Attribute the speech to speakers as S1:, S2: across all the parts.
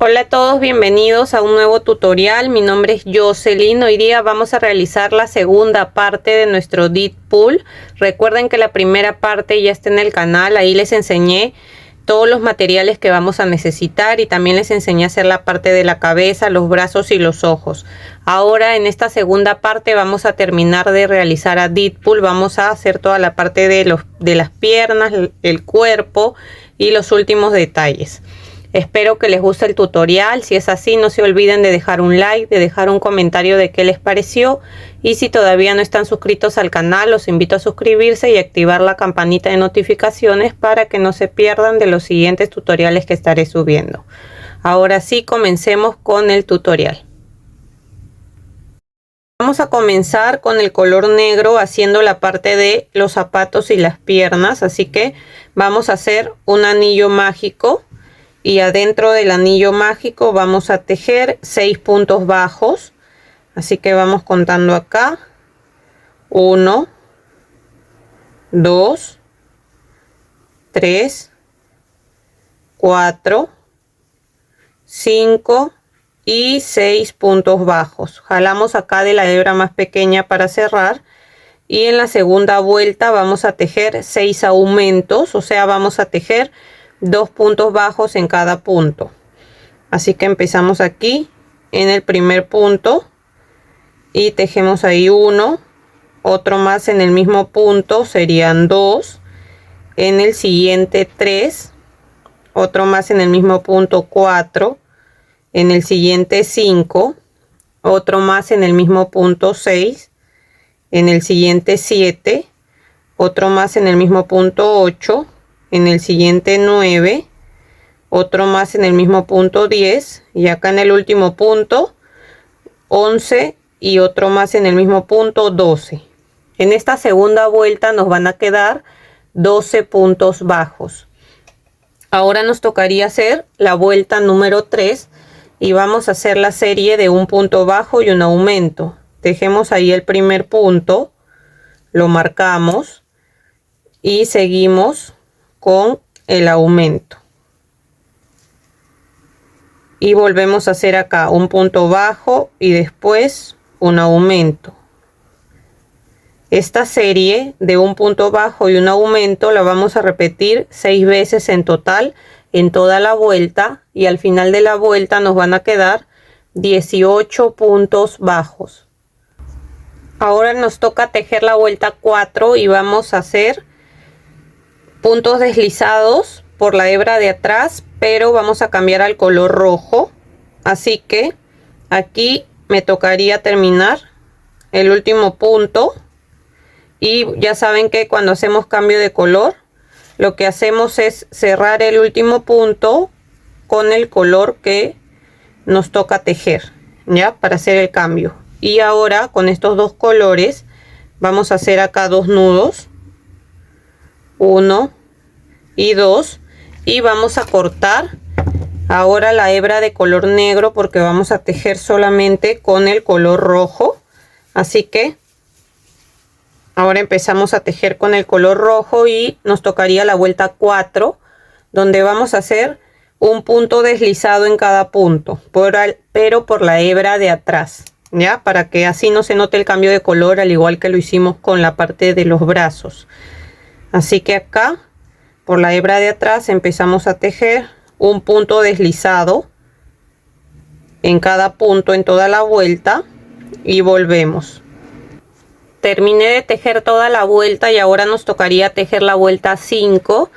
S1: Hola a todos, bienvenidos a un nuevo tutorial. Mi nombre es Jocelyn. Hoy día vamos a realizar la segunda parte de nuestro Dip Pull. Recuerden que la primera parte ya está en el canal. Ahí les enseñé todos los materiales que vamos a necesitar y también les enseñé a hacer la parte de la cabeza, los brazos y los ojos. Ahora en esta segunda parte vamos a terminar de realizar a Dip Pull. Vamos a hacer toda la parte de las piernas, el cuerpo y los últimos detalles. Espero que les guste el tutorial. Si es así, no se olviden de dejar un like, de dejar un comentario de qué les pareció. Y si todavía no están suscritos al canal, los invito a suscribirse y activar la campanita de notificaciones para que no se pierdan de los siguientes tutoriales que estaré subiendo. Ahora sí, comencemos con el tutorial. Vamos a comenzar con el color negro haciendo la parte de los zapatos y las piernas. Así que vamos a hacer un anillo mágico. Y adentro del anillo mágico vamos a tejer 6 puntos bajos. Así que vamos contando acá. 1, 2, 3, 4, 5 y 6 puntos bajos. Jalamos acá de la hebra más pequeña para cerrar. Y en la segunda vuelta vamos a tejer 6 aumentos. O sea, vamos a tejer 2 puntos bajos en cada punto. Así que empezamos aquí en el primer punto y tejemos ahí 1, otro más en el mismo punto, serían 2, en el siguiente 3, otro más en el mismo punto 4, en el siguiente 5, otro más en el mismo punto 6, en el siguiente 7, otro más en el mismo punto 8, en el siguiente 9, otro más en el mismo punto 10 y acá en el último punto 11 y otro más en el mismo punto 12. En esta segunda vuelta nos van a quedar 12 puntos bajos. Ahora nos tocaría hacer la vuelta número 3 y vamos a hacer la serie de un punto bajo y un aumento. Tejemos ahí el primer punto, lo marcamos y seguimos con el aumento y volvemos a hacer acá un punto bajo y después un aumento. Esta serie de un punto bajo y un aumento la vamos a repetir 6 veces en total en toda la vuelta y al final de la vuelta nos van a quedar 18 puntos bajos. Ahora nos toca tejer la vuelta 4 y vamos a hacer puntos deslizados por la hebra de atrás, pero vamos a cambiar al color rojo. Así que aquí me tocaría terminar el último punto y ya saben que cuando hacemos cambio de color lo que hacemos es cerrar el último punto con el color que nos toca tejer, ya, para hacer el cambio. Y ahora con estos dos colores vamos a hacer acá 2 nudos, 1 y 2, y vamos a cortar ahora la hebra de color negro porque vamos a tejer solamente con el color rojo. Así que ahora empezamos a tejer con el color rojo y nos tocaría la vuelta 4 donde vamos a hacer un punto deslizado en cada punto, pero por la hebra de atrás, ya, para que así no se note el cambio de color, al igual que lo hicimos con la parte de los brazos. Así que acá por la hebra de atrás empezamos a tejer un punto deslizado en cada punto en toda la vuelta y volvemos. Terminé de tejer toda la vuelta y ahora nos tocaría tejer la vuelta 5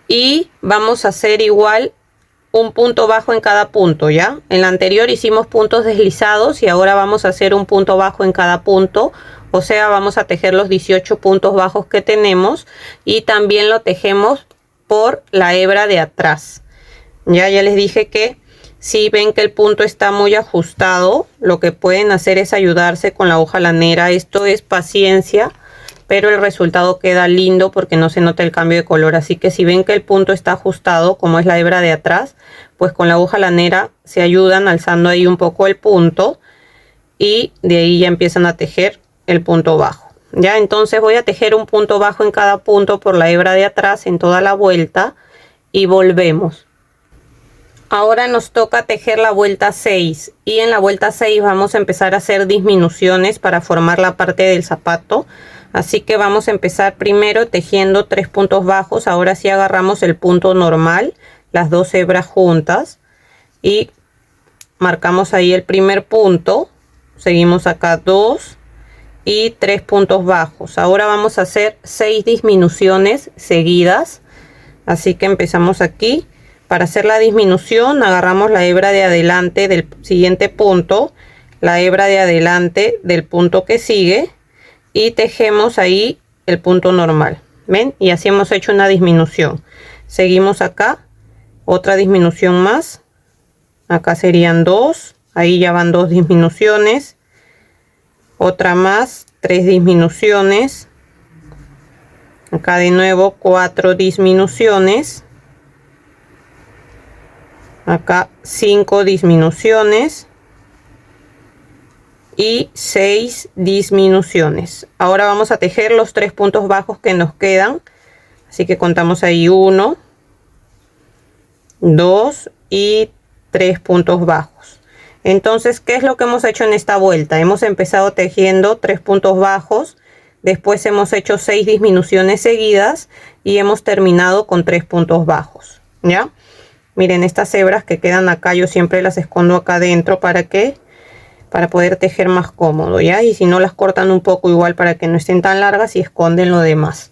S1: y vamos a hacer igual un punto bajo en cada punto, ya. En la anterior hicimos puntos deslizados y ahora vamos a hacer un punto bajo en cada punto. O sea, vamos a tejer los 18 puntos bajos que tenemos y también lo tejemos por la hebra de atrás. Ya les dije que si ven que el punto está muy ajustado, lo que pueden hacer es ayudarse con la hoja lanera. Esto es paciencia, pero el resultado queda lindo porque no se nota el cambio de color. Así que si ven que el punto está ajustado, como es la hebra de atrás, pues con la hoja lanera se ayudan alzando ahí un poco el punto y de ahí ya empiezan a tejer el punto bajo. Ya, entonces voy a tejer un punto bajo en cada punto por la hebra de atrás en toda la vuelta y volvemos. Ahora nos toca tejer la vuelta 6 y en la vuelta 6 vamos a empezar a hacer disminuciones para formar la parte del zapato. Así que vamos a empezar primero tejiendo 3 puntos bajos. Ahora sí agarramos el punto normal, las dos hebras juntas y marcamos ahí el primer punto. Seguimos acá 2 y 3 puntos bajos. Ahora vamos a hacer 6 disminuciones seguidas. Así que empezamos aquí. Para hacer la disminución agarramos la hebra de adelante del siguiente punto, la hebra de adelante del punto que sigue y tejemos ahí el punto normal. ¿Ven? Y así hemos hecho una disminución. Seguimos acá, otra disminución más. Acá serían 2, ahí ya van 2 disminuciones. Otra más, 3 disminuciones. Acá de nuevo 4 disminuciones. Acá 5 disminuciones y 6 disminuciones. Ahora vamos a tejer los 3 puntos bajos que nos quedan. Así que contamos ahí 1, 2 y 3 puntos bajos. Entonces, ¿qué es lo que hemos hecho en esta vuelta? Hemos empezado tejiendo 3 puntos bajos. Después hemos hecho 6 disminuciones seguidas y hemos terminado con 3 puntos bajos. ¿Ya? Miren, estas hebras que quedan acá yo siempre las escondo acá adentro para poder tejer más cómodo, ¿ya? Y si no, las cortan un poco igual para que no estén tan largas y esconden lo demás.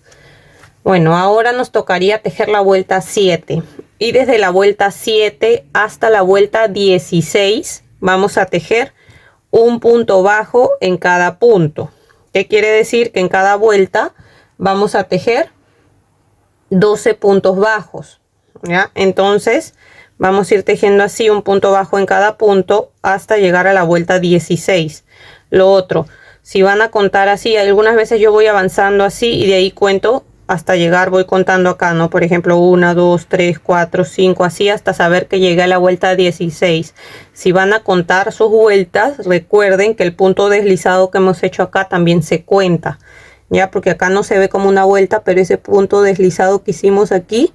S1: Bueno, ahora nos tocaría tejer la vuelta 7 y desde la vuelta 7 hasta la vuelta 16 vamos a tejer un punto bajo en cada punto. ¿Qué quiere decir? Que en cada vuelta vamos a tejer 12 puntos bajos. ¿Ya? Entonces vamos a ir tejiendo así un punto bajo en cada punto hasta llegar a la vuelta 16. Lo otro, si van a contar así, algunas veces yo voy avanzando así y de ahí cuento hasta llegar, voy contando acá, ¿no? Por ejemplo, 1, 2, 3, 4, 5, así hasta saber que llegué a la vuelta 16. Si van a contar sus vueltas, recuerden que el punto deslizado que hemos hecho acá también se cuenta, ya, porque acá no se ve como una vuelta, pero ese punto deslizado que hicimos aquí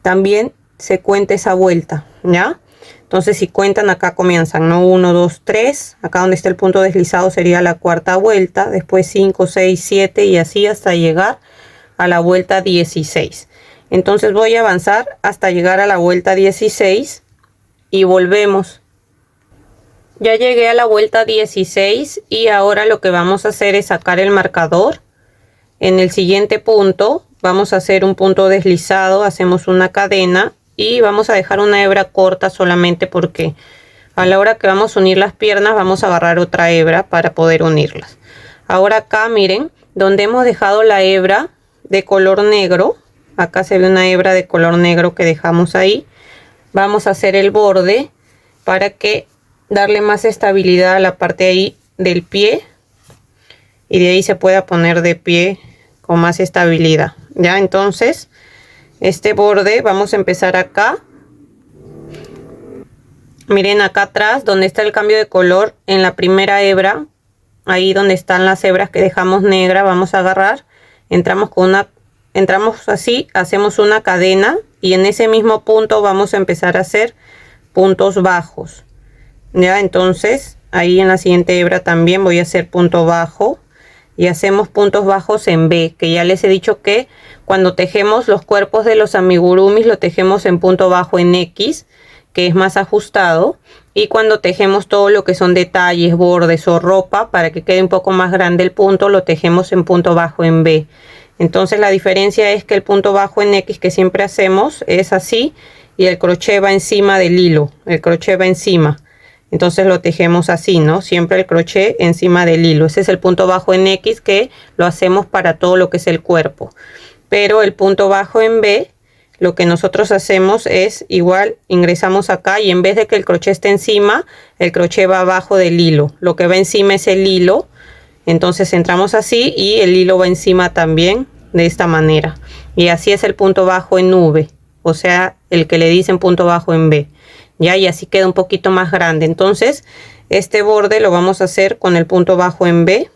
S1: también se cuenta esa vuelta, ¿ya? Entonces si cuentan acá comienzan, ¿no? 1, 2, 3, acá donde está el punto deslizado sería la cuarta vuelta, después 5, 6, 7 y así hasta llegar a la vuelta 16. Entonces voy a avanzar hasta llegar a la vuelta 16 y volvemos. Ya llegué a la vuelta 16 y ahora lo que vamos a hacer es sacar el marcador. En el siguiente punto vamos a hacer un punto deslizado, hacemos una cadena y vamos a dejar una hebra corta solamente porque a la hora que vamos a unir las piernas vamos a agarrar otra hebra para poder unirlas. Ahora acá miren, donde hemos dejado la hebra de color negro, acá se ve una hebra de color negro que dejamos ahí, vamos a hacer el borde para que darle más estabilidad a la parte ahí del pie y de ahí se pueda poner de pie con más estabilidad. Ya, entonces este borde vamos a empezar acá. Miren acá atrás donde está el cambio de color, en la primera hebra, ahí donde están las hebras que dejamos negra, vamos a agarrar, entramos así, hacemos una cadena y en ese mismo punto vamos a empezar a hacer puntos bajos. Ya, entonces ahí en la siguiente hebra también voy a hacer punto bajo y hacemos puntos bajos en B, que ya les he dicho que cuando tejemos los cuerpos de los amigurumis lo tejemos en punto bajo en X, que es más ajustado, y cuando tejemos todo lo que son detalles, bordes o ropa, para que quede un poco más grande el punto, lo tejemos en punto bajo en B. Entonces la diferencia es que el punto bajo en X que siempre hacemos es así y el crochet va encima del hilo, el crochet va encima. Entonces lo tejemos así, ¿no? Siempre el crochet encima del hilo. Ese es el punto bajo en X que lo hacemos para todo lo que es el cuerpo. Pero el punto bajo en B, lo que nosotros hacemos es igual, ingresamos acá y en vez de que el crochet esté encima, el crochet va abajo del hilo. Lo que va encima es el hilo. Entonces entramos así y el hilo va encima también de esta manera. Y así es el punto bajo en V. O sea, el que le dicen punto bajo en B. Ya, y así queda un poquito más grande. Entonces este borde lo vamos a hacer con el punto bajo en B,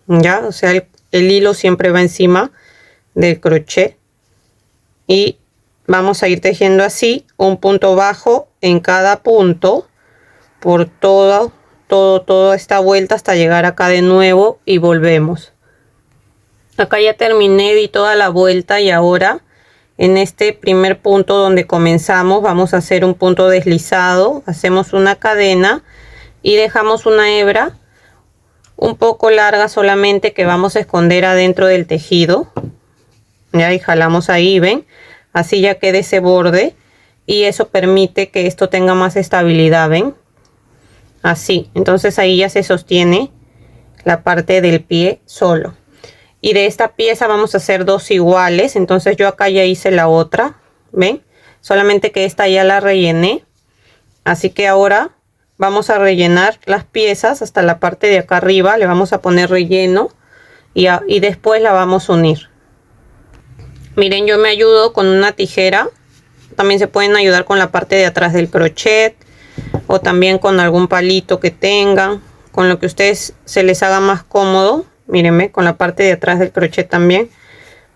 S1: ya, o sea el hilo siempre va encima del crochet y vamos a ir tejiendo así un punto bajo en cada punto por toda esta vuelta hasta llegar acá de nuevo y volvemos. Acá ya terminé, di toda la vuelta y ahora en este primer punto donde comenzamos vamos a hacer un punto deslizado, hacemos una cadena y dejamos una hebra un poco larga solamente que vamos a esconder adentro del tejido. Ya, y jalamos ahí, ven, así ya queda ese borde y eso permite que esto tenga más estabilidad, ven, así. Entonces ahí ya se sostiene la parte del pie solo. Y de esta pieza vamos a hacer dos iguales. Entonces yo acá ya hice la otra, ven, solamente que esta ya la rellené. Así que ahora vamos a rellenar las piezas hasta la parte de acá arriba, le vamos a poner relleno y después la vamos a unir. Miren, yo me ayudo con una tijera, también se pueden ayudar con la parte de atrás del crochet o también con algún palito que tengan, con lo que ustedes se les haga más cómodo. Mírenme, con la parte de atrás del crochet también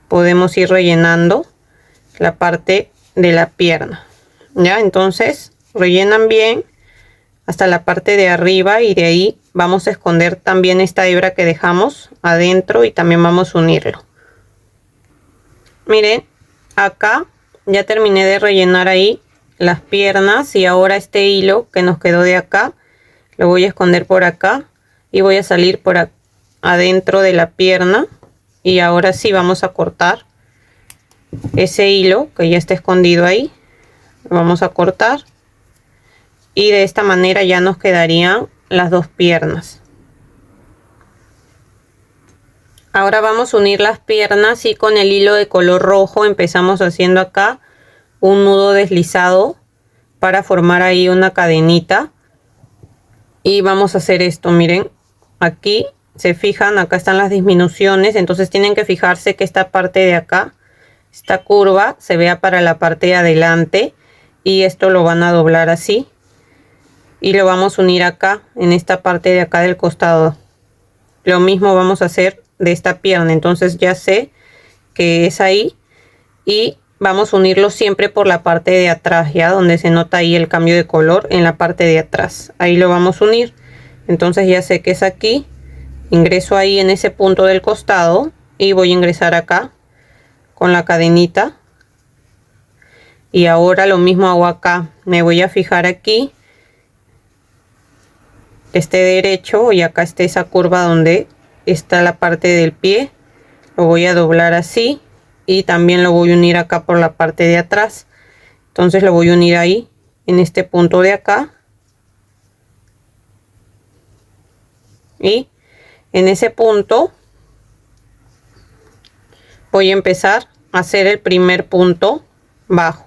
S1: podemos ir rellenando la parte de la pierna. Ya, entonces rellenan bien hasta la parte de arriba y de ahí vamos a esconder también esta hebra que dejamos adentro y también vamos a unirlo. Miren, acá ya terminé de rellenar ahí las piernas y ahora este hilo que nos quedó de acá lo voy a esconder por acá y voy a salir por adentro de la pierna y ahora sí vamos a cortar ese hilo que ya está escondido ahí, lo vamos a cortar y de esta manera ya nos quedarían las dos piernas. Ahora vamos a unir las piernas y con el hilo de color rojo empezamos haciendo acá un nudo deslizado para formar ahí una cadenita. Y vamos a hacer esto, miren, aquí se fijan, acá están las disminuciones, entonces tienen que fijarse que esta parte de acá, esta curva, se vea para la parte de adelante y esto lo van a doblar así. Y lo vamos a unir acá, en esta parte de acá del costado. Lo mismo vamos a hacer de esta pierna, entonces ya sé que es ahí y vamos a unirlo siempre por la parte de atrás, ya donde se nota ahí el cambio de color en la parte de atrás, ahí lo vamos a unir. Entonces ya sé que es aquí, ingreso ahí en ese punto del costado y voy a ingresar acá con la cadenita y ahora lo mismo hago acá, me voy a fijar aquí esté derecho y acá esté esa curva donde está la parte del pie, lo voy a doblar así y también lo voy a unir acá por la parte de atrás. Entonces lo voy a unir ahí en este punto de acá y en ese punto voy a empezar a hacer el primer punto bajo.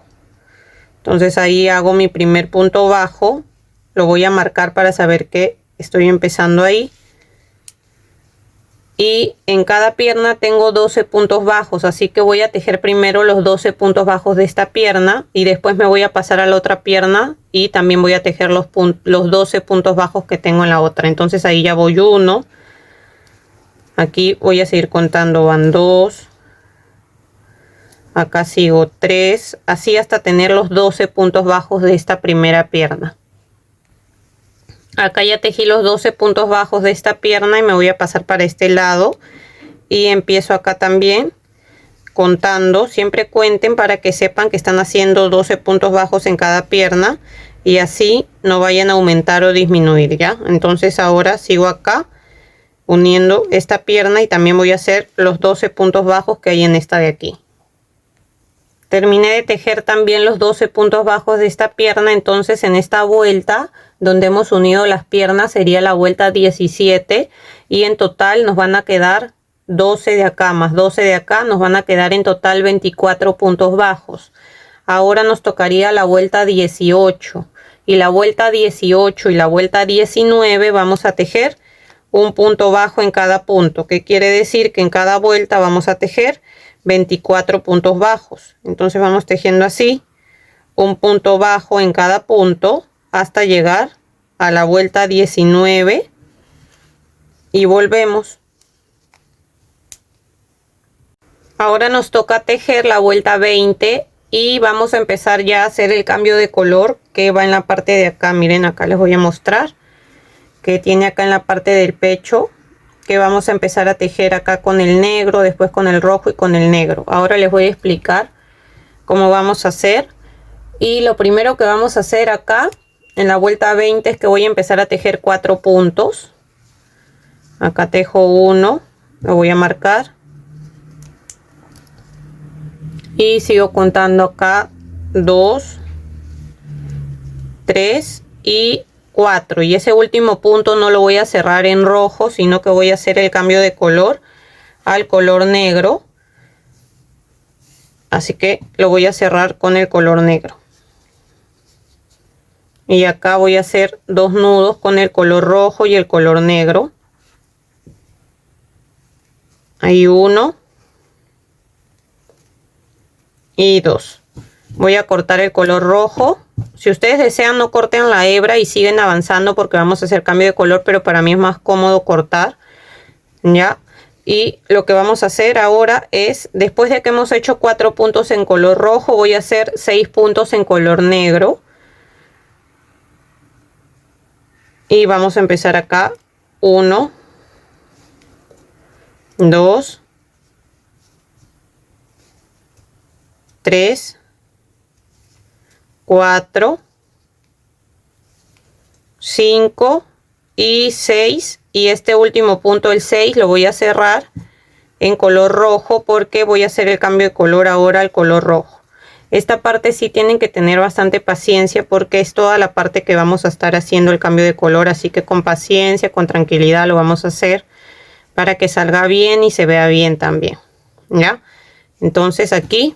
S1: Entonces ahí hago mi primer punto bajo, lo voy a marcar para saber que estoy empezando ahí. Y en cada pierna tengo 12 puntos bajos, así que voy a tejer primero los 12 puntos bajos de esta pierna y después me voy a pasar a la otra pierna y también voy a tejer los 12 puntos bajos que tengo en la otra. Entonces ahí ya voy 1, aquí voy a seguir contando, van 2, acá sigo 3, así hasta tener los 12 puntos bajos de esta primera pierna. Acá ya tejí los 12 puntos bajos de esta pierna y me voy a pasar para este lado y empiezo acá también contando. Siempre cuenten para que sepan que están haciendo 12 puntos bajos en cada pierna y así no vayan a aumentar o disminuir, ya. Entonces ahora sigo acá uniendo esta pierna y también voy a hacer los 12 puntos bajos que hay en esta de aquí. Terminé de tejer también los 12 puntos bajos de esta pierna, entonces en esta vuelta donde hemos unido las piernas sería la vuelta 17 y en total nos van a quedar 12 de acá más 12 de acá, nos van a quedar en total 24 puntos bajos. Ahora nos tocaría la vuelta 18 y la vuelta 18 y la vuelta 19 vamos a tejer un punto bajo en cada punto, que quiere decir que en cada vuelta vamos a tejer 24 puntos bajos. Entonces vamos tejiendo así un punto bajo en cada punto hasta llegar a la vuelta 19 y volvemos. Ahora nos toca tejer la vuelta 20 y vamos a empezar ya a hacer el cambio de color que va en la parte de acá. Miren, acá les voy a mostrar que tiene acá en la parte del pecho, que vamos a empezar a tejer acá con el negro, después con el rojo y con el negro. Ahora les voy a explicar cómo vamos a hacer. Y lo primero que vamos a hacer acá en la vuelta 20 es que voy a empezar a tejer 4 puntos. Acá tejo 1, lo voy a marcar y sigo contando acá 2, 3 y 4, y ese último punto no lo voy a cerrar en rojo, sino que voy a hacer el cambio de color al color negro, así que lo voy a cerrar con el color negro. Y acá voy a hacer 2 nudos con el color rojo y el color negro. Hay 1 y 2. Voy a cortar el color rojo. Si ustedes desean, no corten la hebra y siguen avanzando porque vamos a hacer cambio de color, pero para mí es más cómodo cortar, ¿ya? Y lo que vamos a hacer ahora es, después de que hemos hecho 4 puntos en color rojo, voy a hacer 6 puntos en color negro. Y vamos a empezar acá. 1, 2, 3, 4, 5 y 6, y este último punto, el 6, lo voy a cerrar en color rojo porque voy a hacer el cambio de color ahora al color rojo. Esta parte sí tienen que tener bastante paciencia porque es toda la parte que vamos a estar haciendo el cambio de color, así que con paciencia, con tranquilidad lo vamos a hacer para que salga bien y se vea bien también, ¿ya? Entonces aquí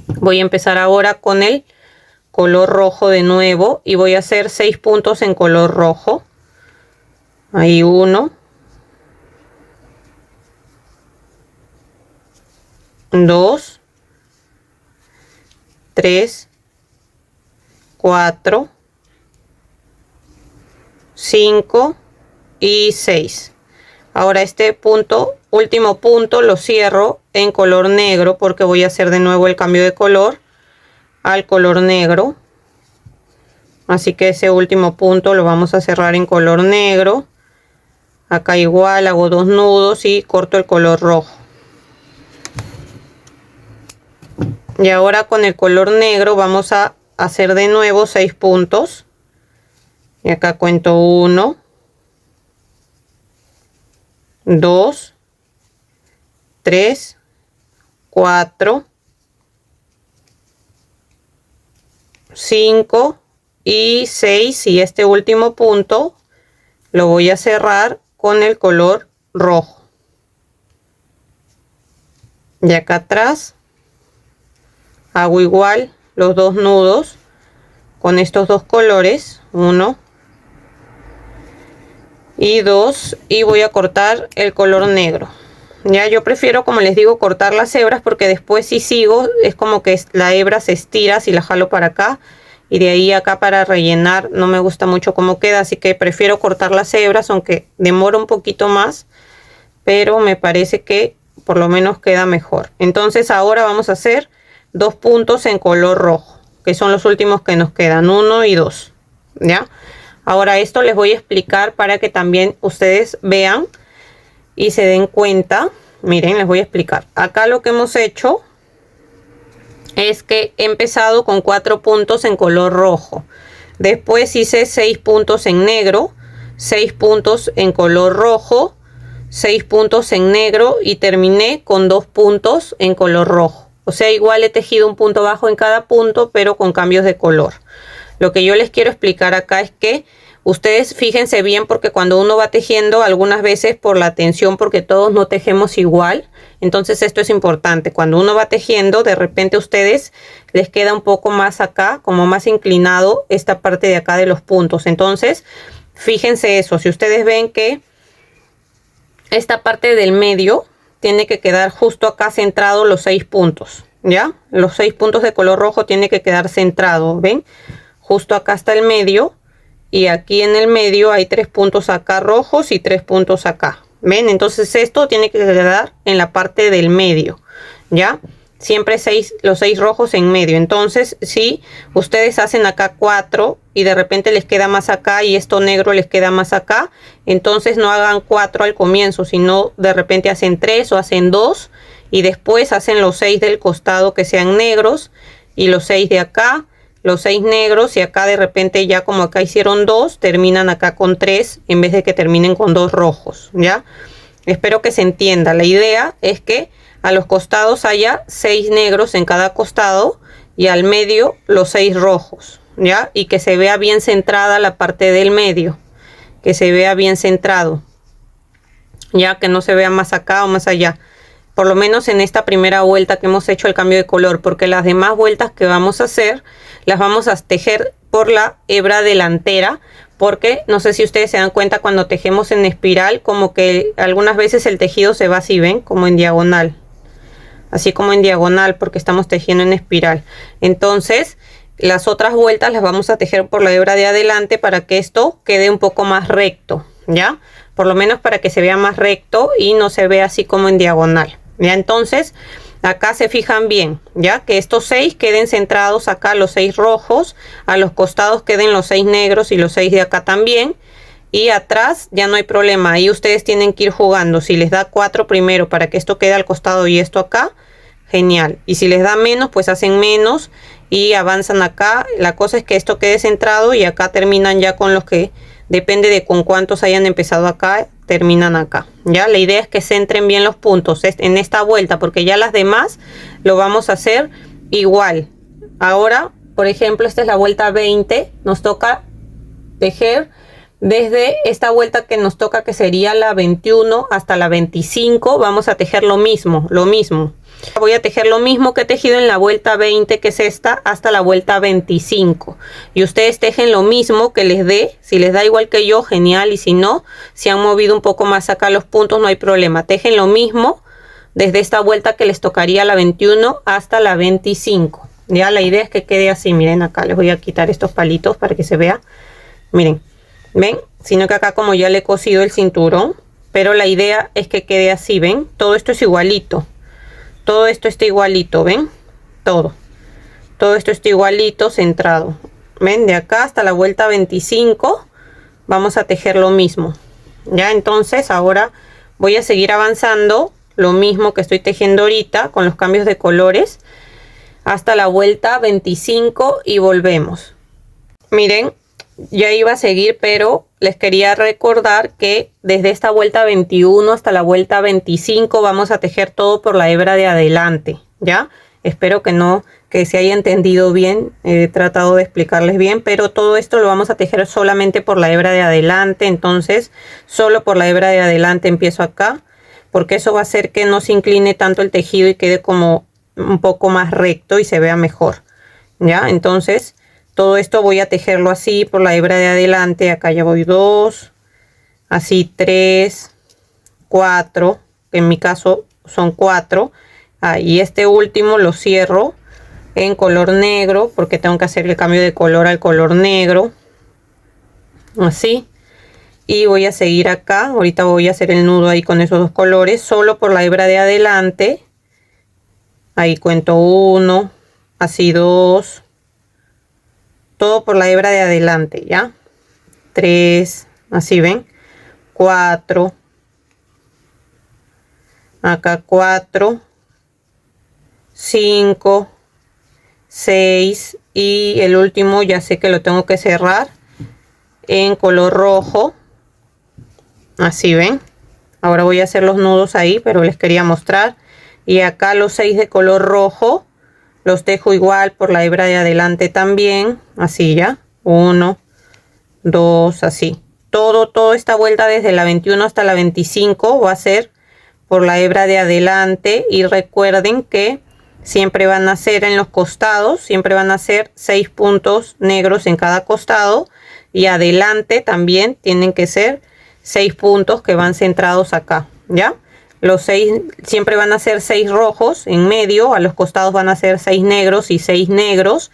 S1: voy a empezar ahora con el color rojo de nuevo y voy a hacer 6 puntos en color rojo. Ahí 1, 2, 3, 4, 5 y 6. Ahora este punto, último punto, lo cierro en color negro porque voy a hacer de nuevo el cambio de color al color negro. Así que ese último punto lo vamos a cerrar en color negro. Acá igual hago 2 nudos y corto el color rojo. Y ahora con el color negro vamos a hacer de nuevo 6 puntos. Y acá cuento 1, 2, 3, 4, 5 y 6, y este último punto lo voy a cerrar con el color rojo. Y acá atrás hago igual los 2 nudos con estos 2 colores, 1 y 2, y voy a cortar el color negro. Ya yo prefiero, como les digo, cortar las hebras porque después si sigo es como que la hebra se estira si la jalo para acá, y de ahí acá para rellenar no me gusta mucho cómo queda, así que prefiero cortar las hebras, aunque demora un poquito más, pero me parece que por lo menos queda mejor. Entonces ahora vamos a hacer 2 puntos en color rojo, que son los últimos que nos quedan, 1 y 2, ¿ya? Ahora esto les voy a explicar para que también ustedes vean y se den cuenta. Miren, les voy a explicar. Acá lo que hemos hecho es que he empezado con 4 puntos en color rojo. Después hice 6 puntos en negro, 6 puntos en color rojo, 6 puntos en negro y terminé con 2 puntos en color rojo. O sea, igual he tejido un punto bajo en cada punto, pero con cambios de color. Lo que yo les quiero explicar acá es que ustedes fíjense bien, porque cuando uno va tejiendo, algunas veces por la tensión, porque todos no tejemos igual, entonces esto es importante. Cuando uno va tejiendo, de repente a ustedes les queda un poco más acá, como más inclinado esta parte de acá de los puntos. Entonces, fíjense eso. Si ustedes ven que esta parte del medio tiene que quedar justo acá centrado los 6 puntos, ¿ya? Los 6 puntos de color rojo tiene que quedar centrado, ¿ven? Justo acá está el medio, y aquí en el medio hay 3 puntos acá rojos y 3 puntos acá, ¿ven? Entonces esto tiene que quedar en la parte del medio, ¿ya? siempre los 6 rojos en medio. Entonces si ustedes hacen acá 4 y de repente les queda más acá y esto negro les queda más acá, entonces no hagan 4 al comienzo, sino de repente hacen 3 o hacen 2 y después hacen los 6 del costado que sean negros y los 6 de acá, los 6 negros, y acá de repente ya como acá hicieron 2, terminan acá con 3 en vez de que terminen con 2 rojos. ¿Ya? Espero que se entienda. La idea es que a los costados haya 6 negros en cada costado y al medio los 6 rojos. ¿Ya? Y que se vea bien centrada la parte del medio, que se vea bien centrado, ya que no se vea más acá o más allá, por lo menos en esta primera vuelta que hemos hecho el cambio de color, porque las demás vueltas que vamos a hacer las vamos a tejer por la hebra delantera, porque no sé si ustedes se dan cuenta cuando tejemos en espiral, como que algunas veces el tejido se va así, ven, como en diagonal, así como en diagonal, porque estamos tejiendo en espiral. Entonces las otras vueltas las vamos a tejer por la hebra de adelante para que esto quede un poco más recto, ya, por lo menos para que se vea más recto y no se vea así como en diagonal. Ya, entonces acá se fijan bien, ya que estos 6 queden centrados acá, los 6 rojos, a los costados queden los 6 negros y los 6 de acá también, y atrás ya no hay problema. Ahí ustedes tienen que ir jugando. Si les da 4 primero para que esto quede al costado y esto acá, genial, y si les da menos pues hacen menos y avanzan acá. La cosa es que esto quede centrado y acá terminan ya con los que, depende de con cuántos hayan empezado acá, terminan acá. Ya, la idea es que centren bien los puntos en esta vuelta, porque ya las demás lo vamos a hacer igual. Ahora, por ejemplo, esta es la vuelta 20, nos toca tejer desde esta vuelta que nos toca, que sería la 21 hasta la 25, vamos a tejer lo mismo. Voy a tejer lo mismo que he tejido en la vuelta 20, que es esta, hasta la vuelta 25. Y ustedes tejen lo mismo que les dé. Si les da igual que yo, genial. Y si no, si han movido un poco más acá los puntos, no hay problema. Tejen lo mismo desde esta vuelta que les tocaría la 21 hasta la 25. Ya, la idea es que quede así. Miren, acá les voy a quitar estos palitos para que se vea. Miren, ven, sino que acá como ya le he cosido el cinturón, pero la idea es que quede así, ven. Todo esto es igualito. Todo esto está igualito, ven, todo esto está igualito, centrado, ven, de acá hasta la vuelta 25 vamos a tejer lo mismo. Ya, entonces ahora voy a seguir avanzando lo mismo que estoy tejiendo ahorita con los cambios de colores hasta la vuelta 25 y volvemos. Miren, ya iba a seguir, pero les quería recordar que desde esta vuelta 21 hasta la vuelta 25 vamos a tejer todo por la hebra de adelante. Ya, espero que se haya entendido bien. He tratado de explicarles bien, pero todo esto lo vamos a tejer solamente por la hebra de adelante. Entonces solo por la hebra de adelante empiezo acá, porque eso va a hacer que no se incline tanto el tejido y quede como un poco más recto y se vea mejor. Ya, entonces todo esto voy a tejerlo así por la hebra de adelante. Acá ya voy 2, así 3, 4, que en mi caso son 4. Y este último lo cierro en color negro, porque tengo que hacer el cambio de color al color negro. Así. Y voy a seguir acá. Ahorita voy a hacer el nudo ahí con esos dos colores, solo por la hebra de adelante. Ahí cuento 1, así 2. Todo por la hebra de adelante, ya. 3, así ven. 4. Acá 4. 5. 6. Y el último ya sé que lo tengo que cerrar en color rojo. Así ven. Ahora voy a hacer los nudos ahí, pero les quería mostrar. Y acá los 6 de color rojo los tejo igual por la hebra de adelante también, así ya, 1, 2, así. Toda esta vuelta desde la 21 hasta la 25 va a ser por la hebra de adelante. Y recuerden que siempre van a ser en los costados, siempre van a ser 6 puntos negros en cada costado. Y adelante también tienen que ser 6 puntos que van centrados acá, ¿ya? Los 6 siempre van a ser 6 rojos en medio, a los costados van a ser 6 negros y 6 negros.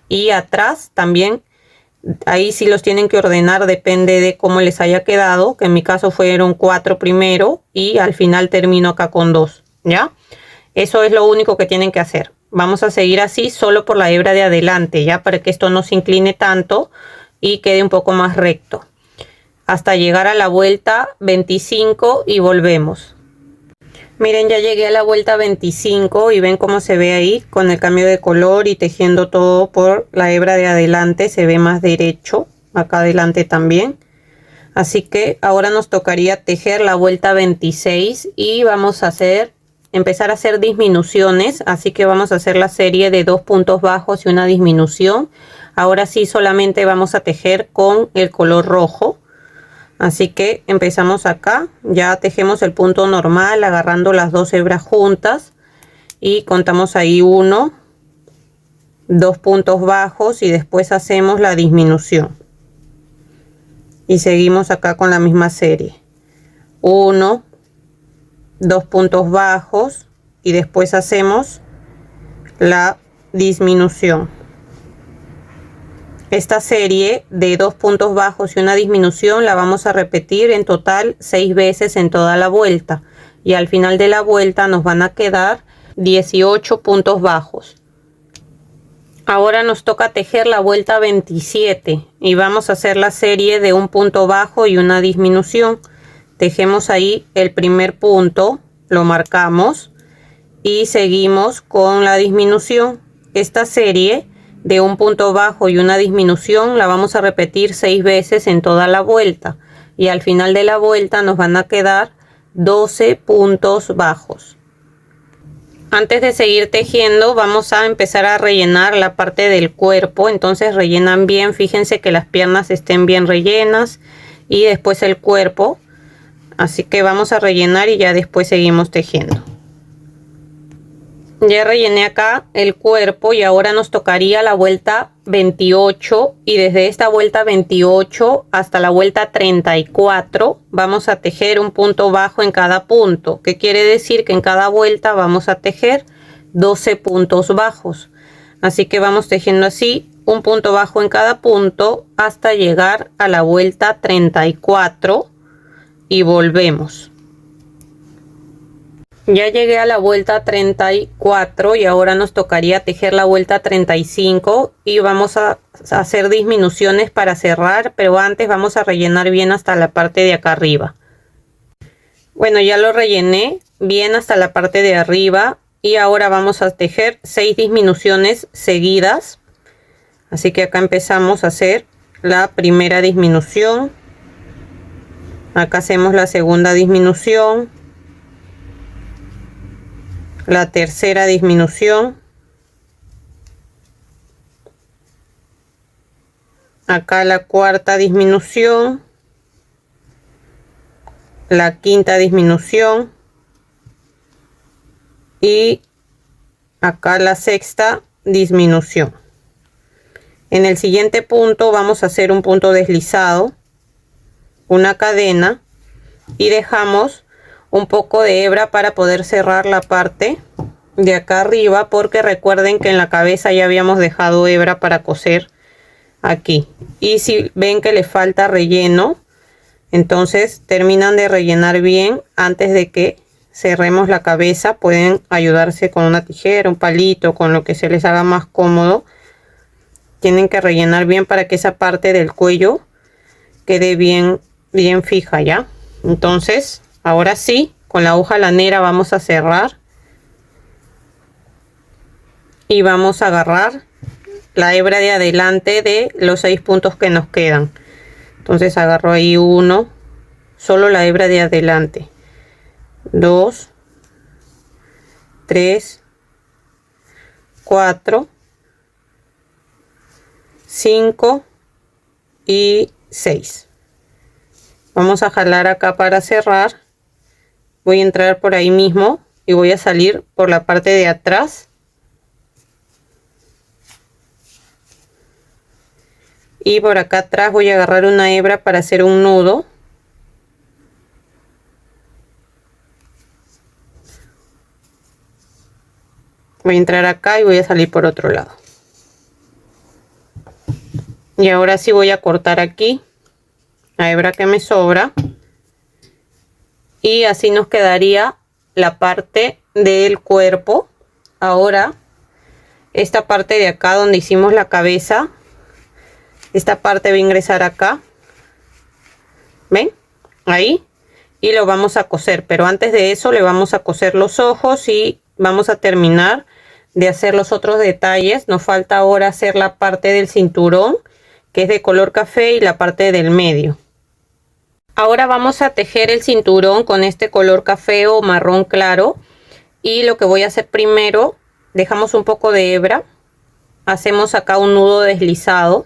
S1: Y atrás también, ahí sí los tienen que ordenar, depende de cómo les haya quedado, que en mi caso fueron 4 primero y al final termino acá con 2, ¿ya? Eso es lo único que tienen que hacer. Vamos a seguir así solo por la hebra de adelante, ya, para que esto no se incline tanto y quede un poco más recto, hasta llegar a la vuelta 25 y volvemos. Miren, ya llegué a la vuelta 25 y ven cómo se ve ahí con el cambio de color y tejiendo todo por la hebra de adelante. Se ve más derecho acá adelante también. Así que ahora nos tocaría tejer la vuelta 26 y vamos a empezar a hacer disminuciones. Así que vamos a hacer la serie de 2 puntos bajos y una disminución. Ahora sí solamente vamos a tejer con el color rojo. Así que empezamos acá, ya tejemos el punto normal agarrando las dos hebras juntas y contamos ahí 1, 2 puntos bajos y después hacemos la disminución. Y seguimos acá con la misma serie. 1, 2 puntos bajos y después hacemos la disminución. Esta serie de 2 puntos bajos y una disminución la vamos a repetir en total 6 veces en toda la vuelta. Y al final de la vuelta nos van a quedar 18 puntos bajos. Ahora nos toca tejer la vuelta 27 y vamos a hacer la serie de 1 punto bajo y una disminución. Tejemos ahí el primer punto, lo marcamos y seguimos con la disminución. Esta serie de 1 punto bajo y una disminución la vamos a repetir 6 veces en toda la vuelta y al final de la vuelta nos van a quedar 12 puntos bajos. Antes de seguir tejiendo vamos a empezar a rellenar la parte del cuerpo. Entonces rellenan bien, fíjense que las piernas estén bien rellenas y después el cuerpo. Así que vamos a rellenar y ya después seguimos tejiendo. Ya rellené acá el cuerpo y ahora nos tocaría la vuelta 28 y desde esta vuelta 28 hasta la vuelta 34 vamos a tejer 1 punto bajo en cada punto, que quiere decir que en cada vuelta vamos a tejer 12 puntos bajos. Así que vamos tejiendo así 1 punto bajo en cada punto hasta llegar a la vuelta 34 y volvemos. Ya llegué a la vuelta 34 y ahora nos tocaría tejer la vuelta 35 y vamos a hacer disminuciones para cerrar, pero antes vamos a rellenar bien hasta la parte de acá arriba. Bueno, ya lo rellené bien hasta la parte de arriba y ahora vamos a tejer 6 disminuciones seguidas. Así que acá empezamos a hacer la primera disminución. Acá hacemos la segunda disminución. La tercera disminución, acá la cuarta disminución, la quinta disminución y acá la sexta disminución. En el siguiente punto vamos a hacer un punto deslizado, una cadena y dejamos un poco de hebra para poder cerrar la parte de acá arriba, porque recuerden que en la cabeza ya habíamos dejado hebra para coser aquí. Y si ven que les falta relleno, entonces terminan de rellenar bien antes de que cerremos la cabeza. Pueden ayudarse con una tijera, un palito, con lo que se les haga más cómodo. Tienen que rellenar bien para que esa parte del cuello quede bien fija ya. Entonces ahora sí, con la hoja lanera vamos a cerrar y vamos a agarrar la hebra de adelante de los 6 puntos que nos quedan. Entonces agarro ahí 1, solo la hebra de adelante, 2, 3, 4, 5 y 6. Vamos a jalar acá para cerrar. Voy a entrar por ahí mismo y voy a salir por la parte de atrás. Y por acá atrás voy a agarrar una hebra para hacer un nudo. Voy a entrar acá y voy a salir por otro lado. Y ahora sí voy a cortar aquí la hebra que me sobra. Y así nos quedaría la parte del cuerpo. Ahora esta parte de acá donde hicimos la cabeza, esta parte va a ingresar acá, ¿ven? Ahí, y lo vamos a coser, pero antes de eso le vamos a coser los ojos y vamos a terminar de hacer los otros detalles. Nos falta ahora hacer la parte del cinturón, que es de color café, y la parte del medio. Ahora vamos a tejer el cinturón con este color café o marrón claro, y lo que voy a hacer primero, dejamos un poco de hebra, hacemos acá un nudo deslizado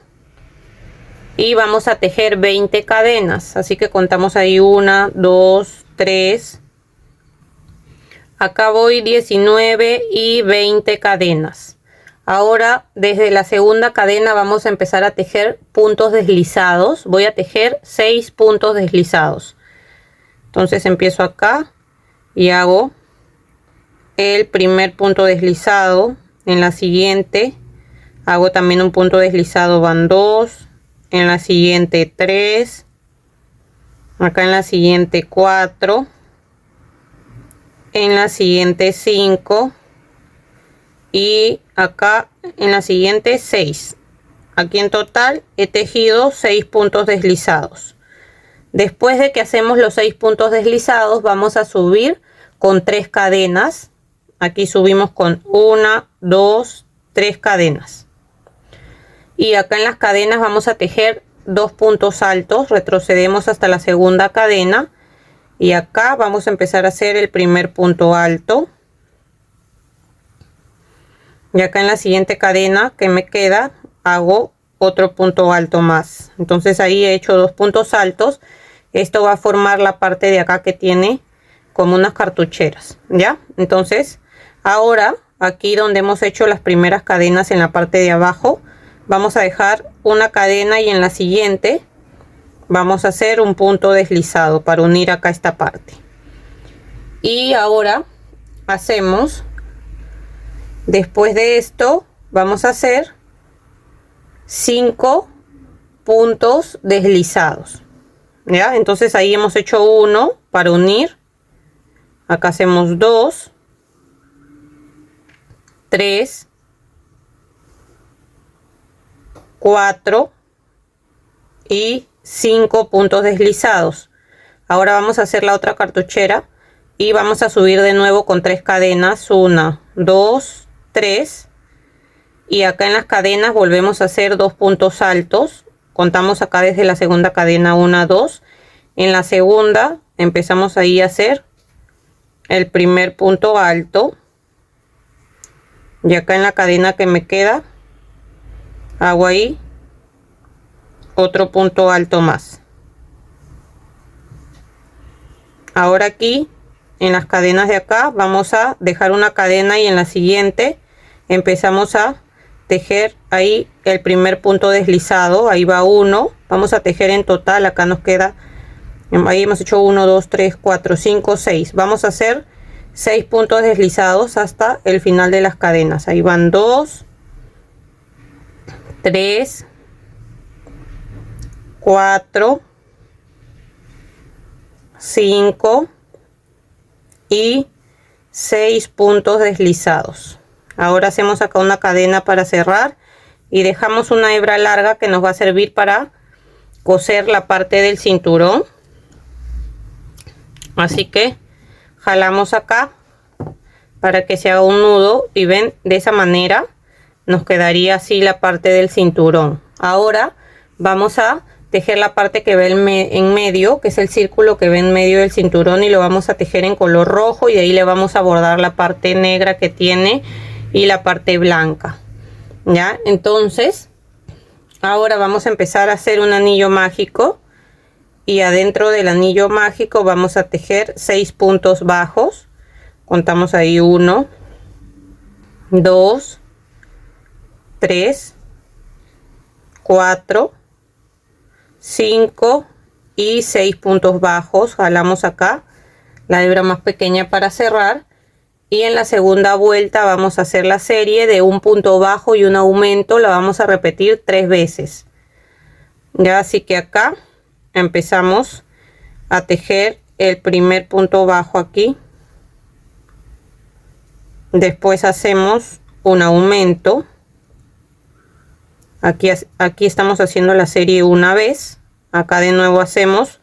S1: y vamos a tejer 20 cadenas, así que contamos ahí 1, 2, 3, acá voy 19 y 20 cadenas. Ahora desde la segunda cadena vamos a empezar a tejer puntos deslizados. Voy a tejer 6 puntos deslizados. Entonces empiezo acá y hago el primer punto deslizado. En la siguiente hago también un punto deslizado, van 2. En la siguiente 3. Acá en la siguiente 4. En la siguiente 5. Y acá en la siguiente 6. Aquí en total he tejido 6 puntos deslizados. Después de que hacemos los 6 puntos deslizados, vamos a subir con 3 cadenas. Aquí subimos con 1, 2, 3 cadenas. Y acá en las cadenas vamos a tejer 2 puntos altos. Retrocedemos hasta la segunda cadena. Y acá vamos a empezar a hacer el primer punto alto. Y acá en la siguiente cadena que me queda hago otro punto alto más. Entonces ahí he hecho 2 puntos altos. Esto va a formar la parte de acá que tiene como unas cartucheras, ¿ya? Entonces ahora aquí donde hemos hecho las primeras cadenas en la parte de abajo, vamos a dejar una cadena y en la siguiente vamos a hacer un punto deslizado para unir acá esta parte. Y ahora hacemos, después de esto vamos a hacer 5 puntos deslizados, ¿ya? Entonces ahí hemos hecho 1 para unir. Acá hacemos 2, 3, 4 y 5 puntos deslizados. Ahora vamos a hacer la otra cartuchera y vamos a subir de nuevo con 3 cadenas, 1, 2, 3, y acá en las cadenas volvemos a hacer 2 puntos altos. Contamos acá desde la segunda cadena 1, 2. En la segunda empezamos ahí a hacer el primer punto alto, y acá en la cadena que me queda hago ahí otro punto alto más. Ahora aquí en las cadenas de acá vamos a dejar una cadena y en la siguiente empezamos a tejer ahí el primer punto deslizado. Ahí va 1, vamos a tejer en total, acá nos queda, ahí hemos hecho 1, 2, 3, 4, 5, 6. Vamos a hacer 6 puntos deslizados hasta el final de las cadenas. Ahí van 2, 3, 4, 5 y 6 puntos deslizados. Ahora hacemos acá una cadena para cerrar y dejamos una hebra larga que nos va a servir para coser la parte del cinturón. Así que jalamos acá para que se haga un nudo y ven, de esa manera nos quedaría así la parte del cinturón. Ahora vamos a tejer la parte que ve en medio, que es el círculo que ve en medio del cinturón, y lo vamos a tejer en color rojo, y de ahí le vamos a bordar la parte negra que tiene y la parte blanca, ya. Entonces ahora vamos a empezar a hacer un anillo mágico, y adentro del anillo mágico vamos a tejer 6 puntos bajos. Contamos ahí 1, 2, 3, 4, 5 y 6 puntos bajos. Jalamos acá la hebra más pequeña para cerrar, y en la segunda vuelta vamos a hacer la serie de un punto bajo y un aumento. La vamos a repetir 3 veces, ya. Así que acá empezamos a tejer el primer punto bajo aquí, Después hacemos un aumento. Aquí estamos haciendo la serie una vez. Acá de nuevo hacemos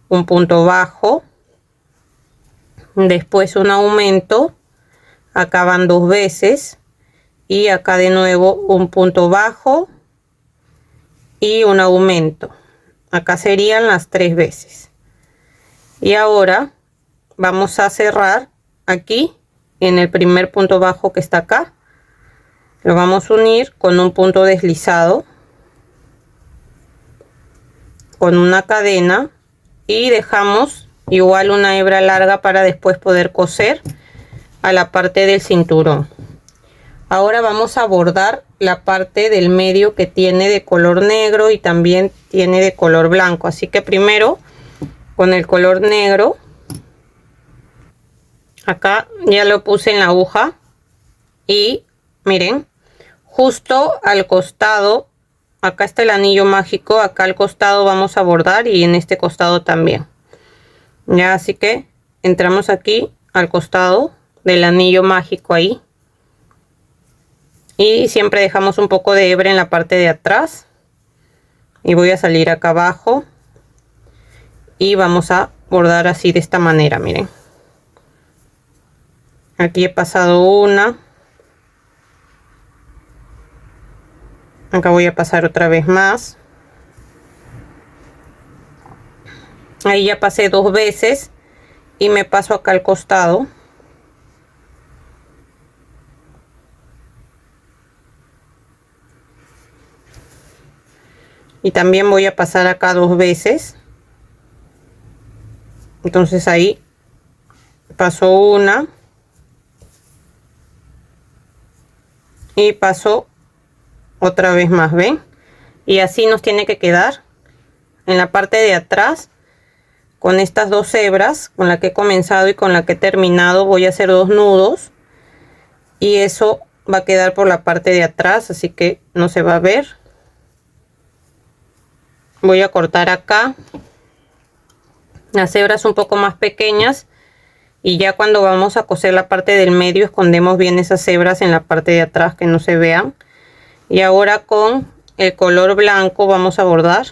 S1: un punto bajo, después un aumento, acá van 2 veces y acá de nuevo un punto bajo y un aumento. Acá serían las 3 veces. Y ahora vamos a cerrar aquí en el primer punto bajo que está acá. Lo vamos a unir con un punto deslizado, con una cadena, y dejamos igual una hebra larga para después poder coser a la parte del cinturón. Ahora vamos a bordar la parte del medio que tiene de color negro y también tiene de color blanco. Así que primero con el color negro, acá ya lo puse en la aguja y miren, justo al costado, acá está el anillo mágico, acá al costado vamos a bordar y en este costado también. Ya, así que entramos aquí al costado del anillo mágico ahí. Y siempre dejamos un poco de hebra en la parte de atrás. Y voy a salir acá abajo. Y vamos a bordar así de esta manera, miren. Aquí he pasado una. Acá voy a pasar otra vez más. Ahí ya pasé 2 veces. Y me paso acá al costado. Y también voy a pasar acá 2 veces. Entonces ahí paso una. Y paso otra vez más, ¿ven? Y así nos tiene que quedar en la parte de atrás. Con estas 2 hebras, con la que he comenzado y con la que he terminado, voy a hacer 2 nudos. Y eso va a quedar por la parte de atrás, así que no se va a ver. Voy a cortar acá las hebras un poco más pequeñas y ya cuando vamos a coser la parte del medio escondemos bien esas hebras en la parte de atrás que no se vean. Y ahora con el color blanco vamos a bordar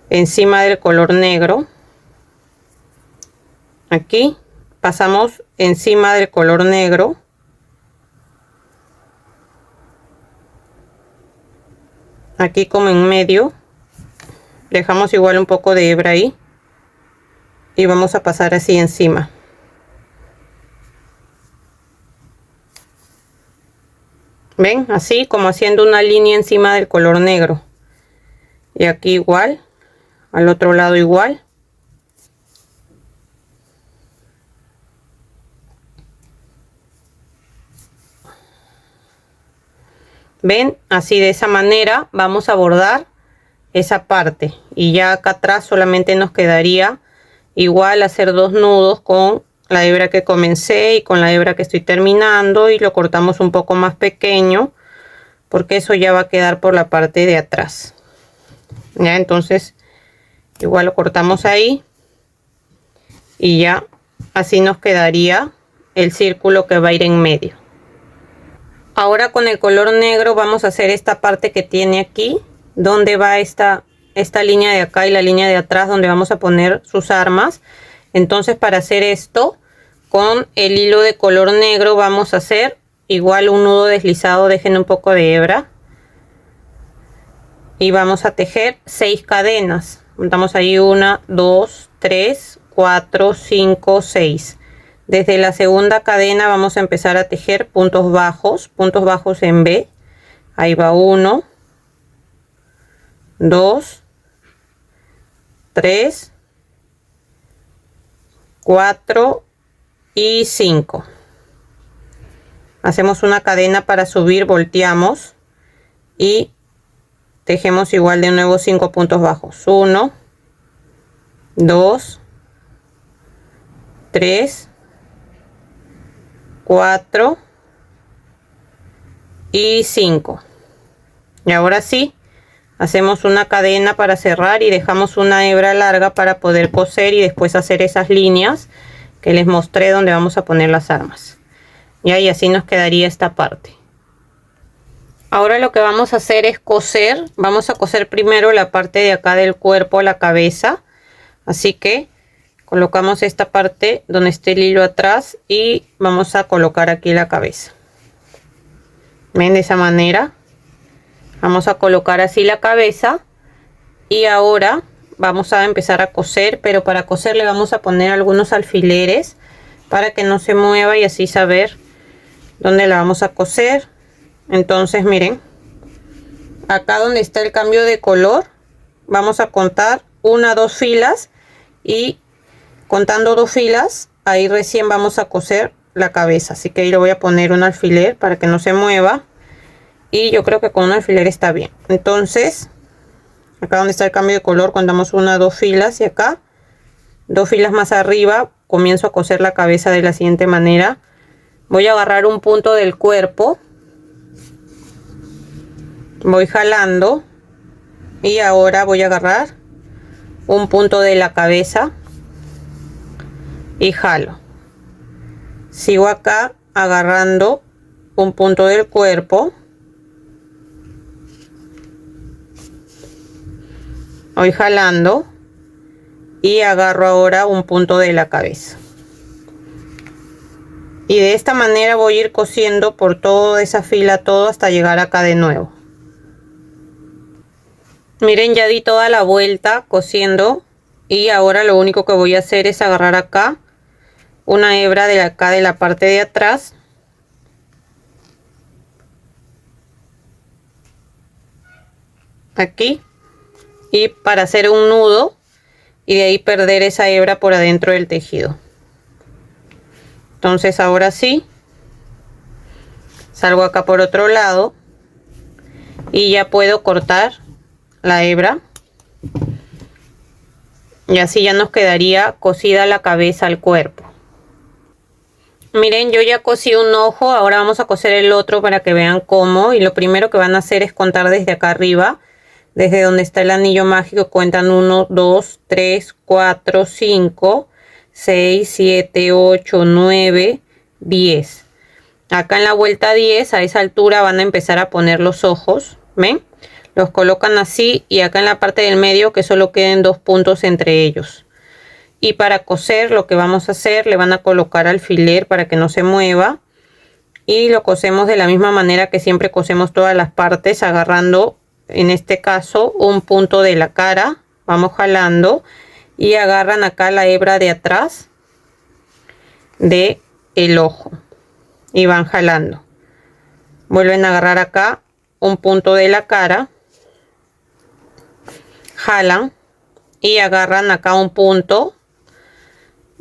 S1: encima del color negro. Aquí pasamos encima del color negro. Aquí como en medio. Dejamos igual un poco de hebra ahí. Y vamos a pasar así encima. ¿Ven? Así como haciendo una línea encima del color negro. Y aquí igual. Al otro lado igual. ¿Ven? Así de esa manera vamos a bordar esa parte. Y ya acá atrás solamente nos quedaría igual hacer 2 nudos con la hebra que comencé y con la hebra que estoy terminando. Y lo cortamos un poco más pequeño. Porque eso ya va a quedar por la parte de atrás. Ya, entonces igual lo cortamos ahí. Y ya así nos quedaría el círculo que va a ir en medio. Ahora con el color negro vamos a hacer esta parte que tiene aquí, donde va esta línea de acá y la línea de atrás, donde vamos a poner sus armas. Entonces para hacer esto, con el hilo de color negro vamos a hacer igual un nudo deslizado, dejen un poco de hebra. Y vamos a tejer 6 cadenas. Contamos ahí 1, 2, 3, 4, 5, 6. Desde la segunda cadena vamos a empezar a tejer puntos bajos en B. Ahí va 1, 2, 3, 4 y 5. Hacemos una cadena para subir, volteamos y tejemos igual de nuevo 5 puntos bajos. 1, 2, 3, 4 y 5. Y ahora sí hacemos una cadena para cerrar y dejamos una hebra larga para poder coser y después hacer esas líneas que les mostré donde vamos a poner las armas. Ya, y así nos quedaría esta parte. Ahora lo que vamos a hacer es coser. Vamos a coser primero la parte de acá del cuerpo, la cabeza. Así que colocamos esta parte donde esté el hilo atrás y vamos a colocar aquí la cabeza. ¿Ven? De esa manera. Vamos a colocar así la cabeza. Y ahora vamos a empezar a coser, pero para coser le vamos a poner algunos alfileres para que no se mueva y así saber dónde la vamos a coser. Entonces miren, acá donde está el cambio de color vamos a contar 1, 2 filas y contando 2 filas ahí recién vamos a coser la cabeza. Así que ahí le voy a poner un alfiler para que no se mueva y yo creo que con un alfiler está bien. Entonces acá donde está el cambio de color contamos 1, 2 filas y acá 2 filas más arriba comienzo a coser la cabeza de la siguiente manera. Voy a agarrar un punto del cuerpo, voy jalando y ahora voy a agarrar un punto de la cabeza y jalo. Sigo acá agarrando un punto del cuerpo, voy jalando y agarro ahora un punto de la cabeza. Y de esta manera voy a ir cosiendo por toda esa fila todo hasta llegar acá de nuevo. Miren, ya di toda la vuelta cosiendo y ahora lo único que voy a hacer es agarrar acá una hebra de acá de la parte de atrás. Aquí. Y para hacer un nudo y de ahí perder esa hebra por adentro del tejido. Entonces ahora sí. Salgo acá por otro lado. Y ya puedo cortar la hebra y así ya nos quedaría cosida la cabeza al cuerpo. Miren, yo ya cosí un ojo, ahora vamos a coser el otro para que vean cómo. Y lo primero que van a hacer es contar desde acá arriba, desde donde está el anillo mágico. Cuentan 1, 2, 3, 4, 5, 6, 7, 8, 9, 10. Acá en la vuelta 10, a esa altura van a empezar a poner los ojos, ¿ven? Los colocan así y acá en la parte del medio que solo queden 2 puntos entre ellos. Y para coser lo que vamos a hacer, le van a colocar alfiler para que no se mueva. Y lo cosemos de la misma manera que siempre cosemos todas las partes, agarrando en este caso un punto de la cara. Vamos jalando y agarran acá la hebra de atrás de el ojo. Y van jalando. Vuelven a agarrar acá un punto de la cara. Jalan y agarran acá un punto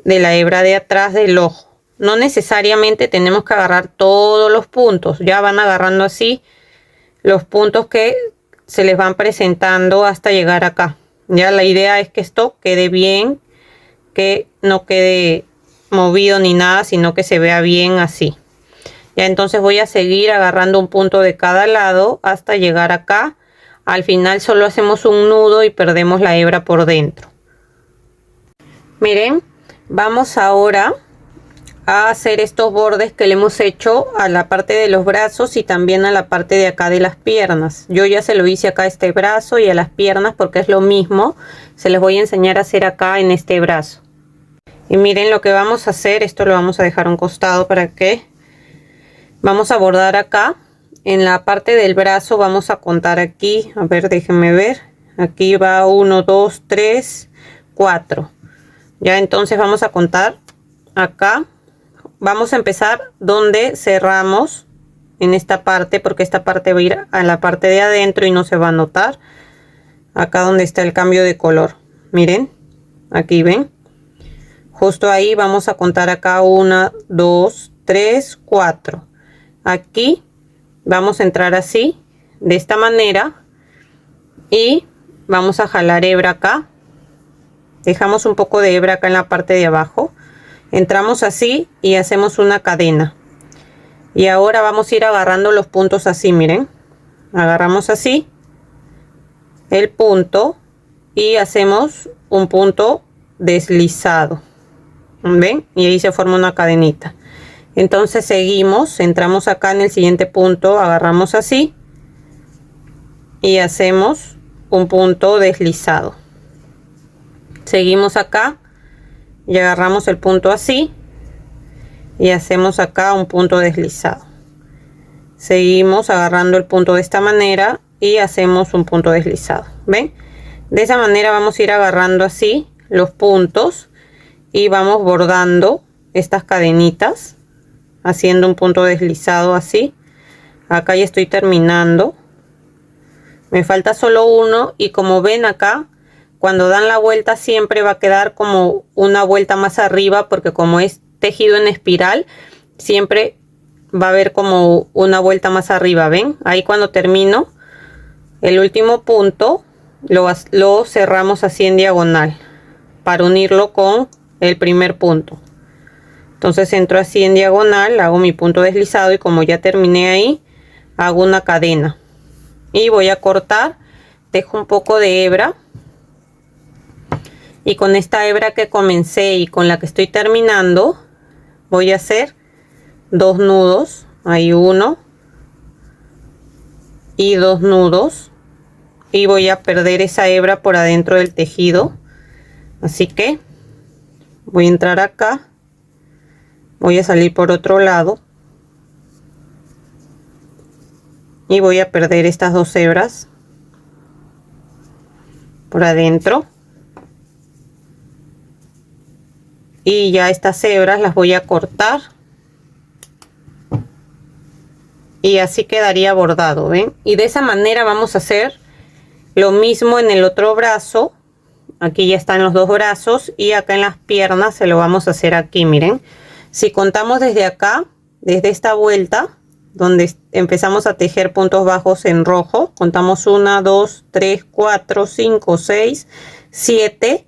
S1: de la hebra de atrás del ojo. No necesariamente tenemos que agarrar todos los puntos, ya van agarrando así los puntos que se les van presentando hasta llegar acá. Ya la idea es que esto quede bien, que no quede movido ni nada, sino que se vea bien así. Ya entonces voy a seguir agarrando un punto de cada lado hasta llegar acá. Al final solo hacemos un nudo y perdemos la hebra por dentro. Miren, vamos ahora a hacer estos bordes que le hemos hecho a la parte de los brazos y también a la parte de acá de las piernas. Yo ya se lo hice acá a este brazo y a las piernas porque es lo mismo. Se les voy a enseñar a hacer acá en este brazo. Y miren lo que vamos a hacer. Esto lo vamos a dejar a un costado para que vamos a bordar acá. En la parte del brazo vamos a contar aquí, a ver, déjenme ver, aquí va 1, 2, 3, 4. Ya entonces vamos a contar acá, vamos a empezar donde cerramos en esta parte, porque esta parte va a ir a la parte de adentro y no se va a notar. Acá donde está el cambio de color, miren, aquí ven, justo ahí vamos a contar acá 1, 2, 3, 4. Aquí vamos a entrar así, de esta manera, y vamos a jalar hebra acá. Dejamos un poco de hebra acá en la parte de abajo. Entramos así y hacemos una cadena. Y ahora vamos a ir agarrando los puntos así, miren. Agarramos así el punto y hacemos un punto deslizado. ¿Ven? Y ahí se forma una cadenita. Entonces seguimos, entramos acá en el siguiente punto, agarramos así y hacemos un punto deslizado. Seguimos acá y agarramos el punto así y hacemos acá un punto deslizado. Seguimos agarrando el punto de esta manera y hacemos un punto deslizado. ¿Ven? De esa manera vamos a ir agarrando así los puntos y vamos bordando estas cadenitas, haciendo un punto deslizado así. Acá ya estoy terminando. Me falta solo uno y como ven acá, cuando dan la vuelta siempre va a quedar como una vuelta más arriba, porque como es tejido en espiral, siempre va a haber como una vuelta más arriba. ¿Ven? Ahí cuando termino el último punto lo cerramos así en diagonal para unirlo con el primer punto. Entonces entro así en diagonal, hago mi punto deslizado y como ya terminé ahí, hago una cadena y voy a cortar. Dejo un poco de hebra y con esta hebra que comencé y con la que estoy terminando voy a hacer 2 nudos. Hay 1 y 2 nudos y voy a perder esa hebra por adentro del tejido, así que voy a entrar acá, voy a salir por otro lado y voy a perder estas 2 hebras por adentro y ya estas hebras las voy a cortar y así quedaría bordado. ¿Ven? Y de esa manera vamos a hacer lo mismo en el otro brazo. Aquí ya están los 2 brazos y acá en las piernas se lo vamos a hacer aquí. Miren, si contamos desde acá, desde esta vuelta donde empezamos a tejer puntos bajos en rojo, contamos 1 2 3 4 5 6 7.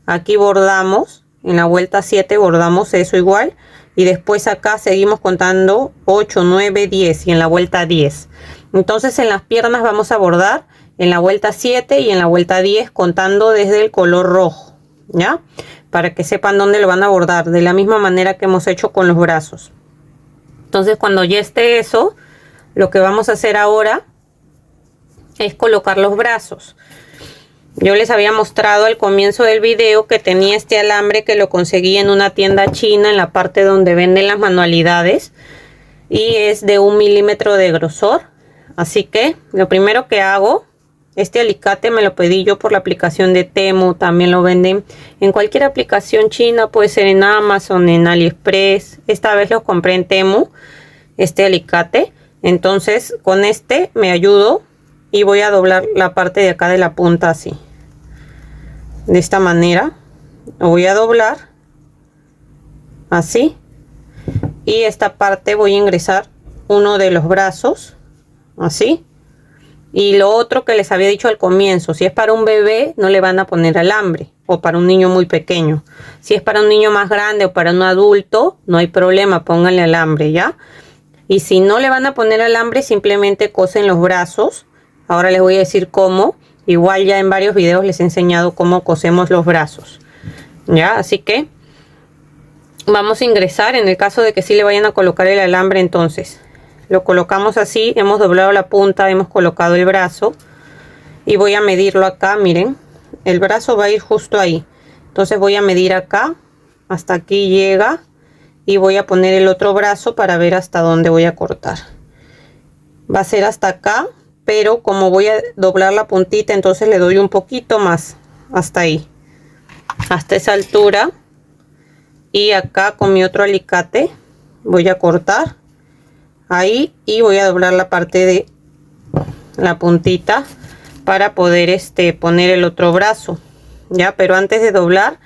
S1: Aquí bordamos en la vuelta 7, bordamos eso igual y después acá seguimos contando 8 9 10 y en la vuelta 10. Entonces en las piernas vamos a bordar en la vuelta 7 y en la vuelta 10 contando desde el color rojo, ¿ya? Para que sepan dónde lo van a bordar, de la misma manera que hemos hecho con los brazos. Entonces cuando ya esté eso, lo que vamos a hacer ahora es colocar los brazos. Yo les había mostrado al comienzo del video que tenía este alambre que lo conseguí en una tienda china en la parte donde venden las manualidades y es de 1 milímetro de grosor. Así que lo primero que hago, este alicate me lo pedí yo por la aplicación de Temu, también lo venden en cualquier aplicación china, puede ser en Amazon, en AliExpress. Esta vez lo compré en Temu, este alicate. Entonces con este me ayudo y voy a doblar la parte de acá de la punta así. De esta manera lo voy a doblar así y esta parte voy a ingresar uno de los brazos así. Y lo otro que les había dicho al comienzo, si es para un bebé no le van a poner alambre, o para un niño muy pequeño. Si es para un niño más grande o para un adulto, no hay problema, pónganle alambre, ¿ya? Y si no le van a poner alambre, simplemente cosen los brazos. Ahora les voy a decir cómo. Igual ya en varios videos les he enseñado cómo cosemos los brazos, ¿ya? Así que vamos a ingresar, en el caso de que sí le vayan a colocar el alambre, entonces lo colocamos así, hemos doblado la punta, hemos colocado el brazo y voy a medirlo acá. Miren, el brazo va a ir justo ahí, entonces voy a medir acá, hasta aquí llega y voy a poner el otro brazo para ver hasta dónde voy a cortar. Va a ser hasta acá, pero como voy a doblar la puntita, entonces le doy un poquito más, hasta ahí, hasta esa altura. Y acá con mi otro alicate voy a cortar ahí y voy a doblar la parte de la puntita para poder poner el otro brazo, ya. Pero antes de doblar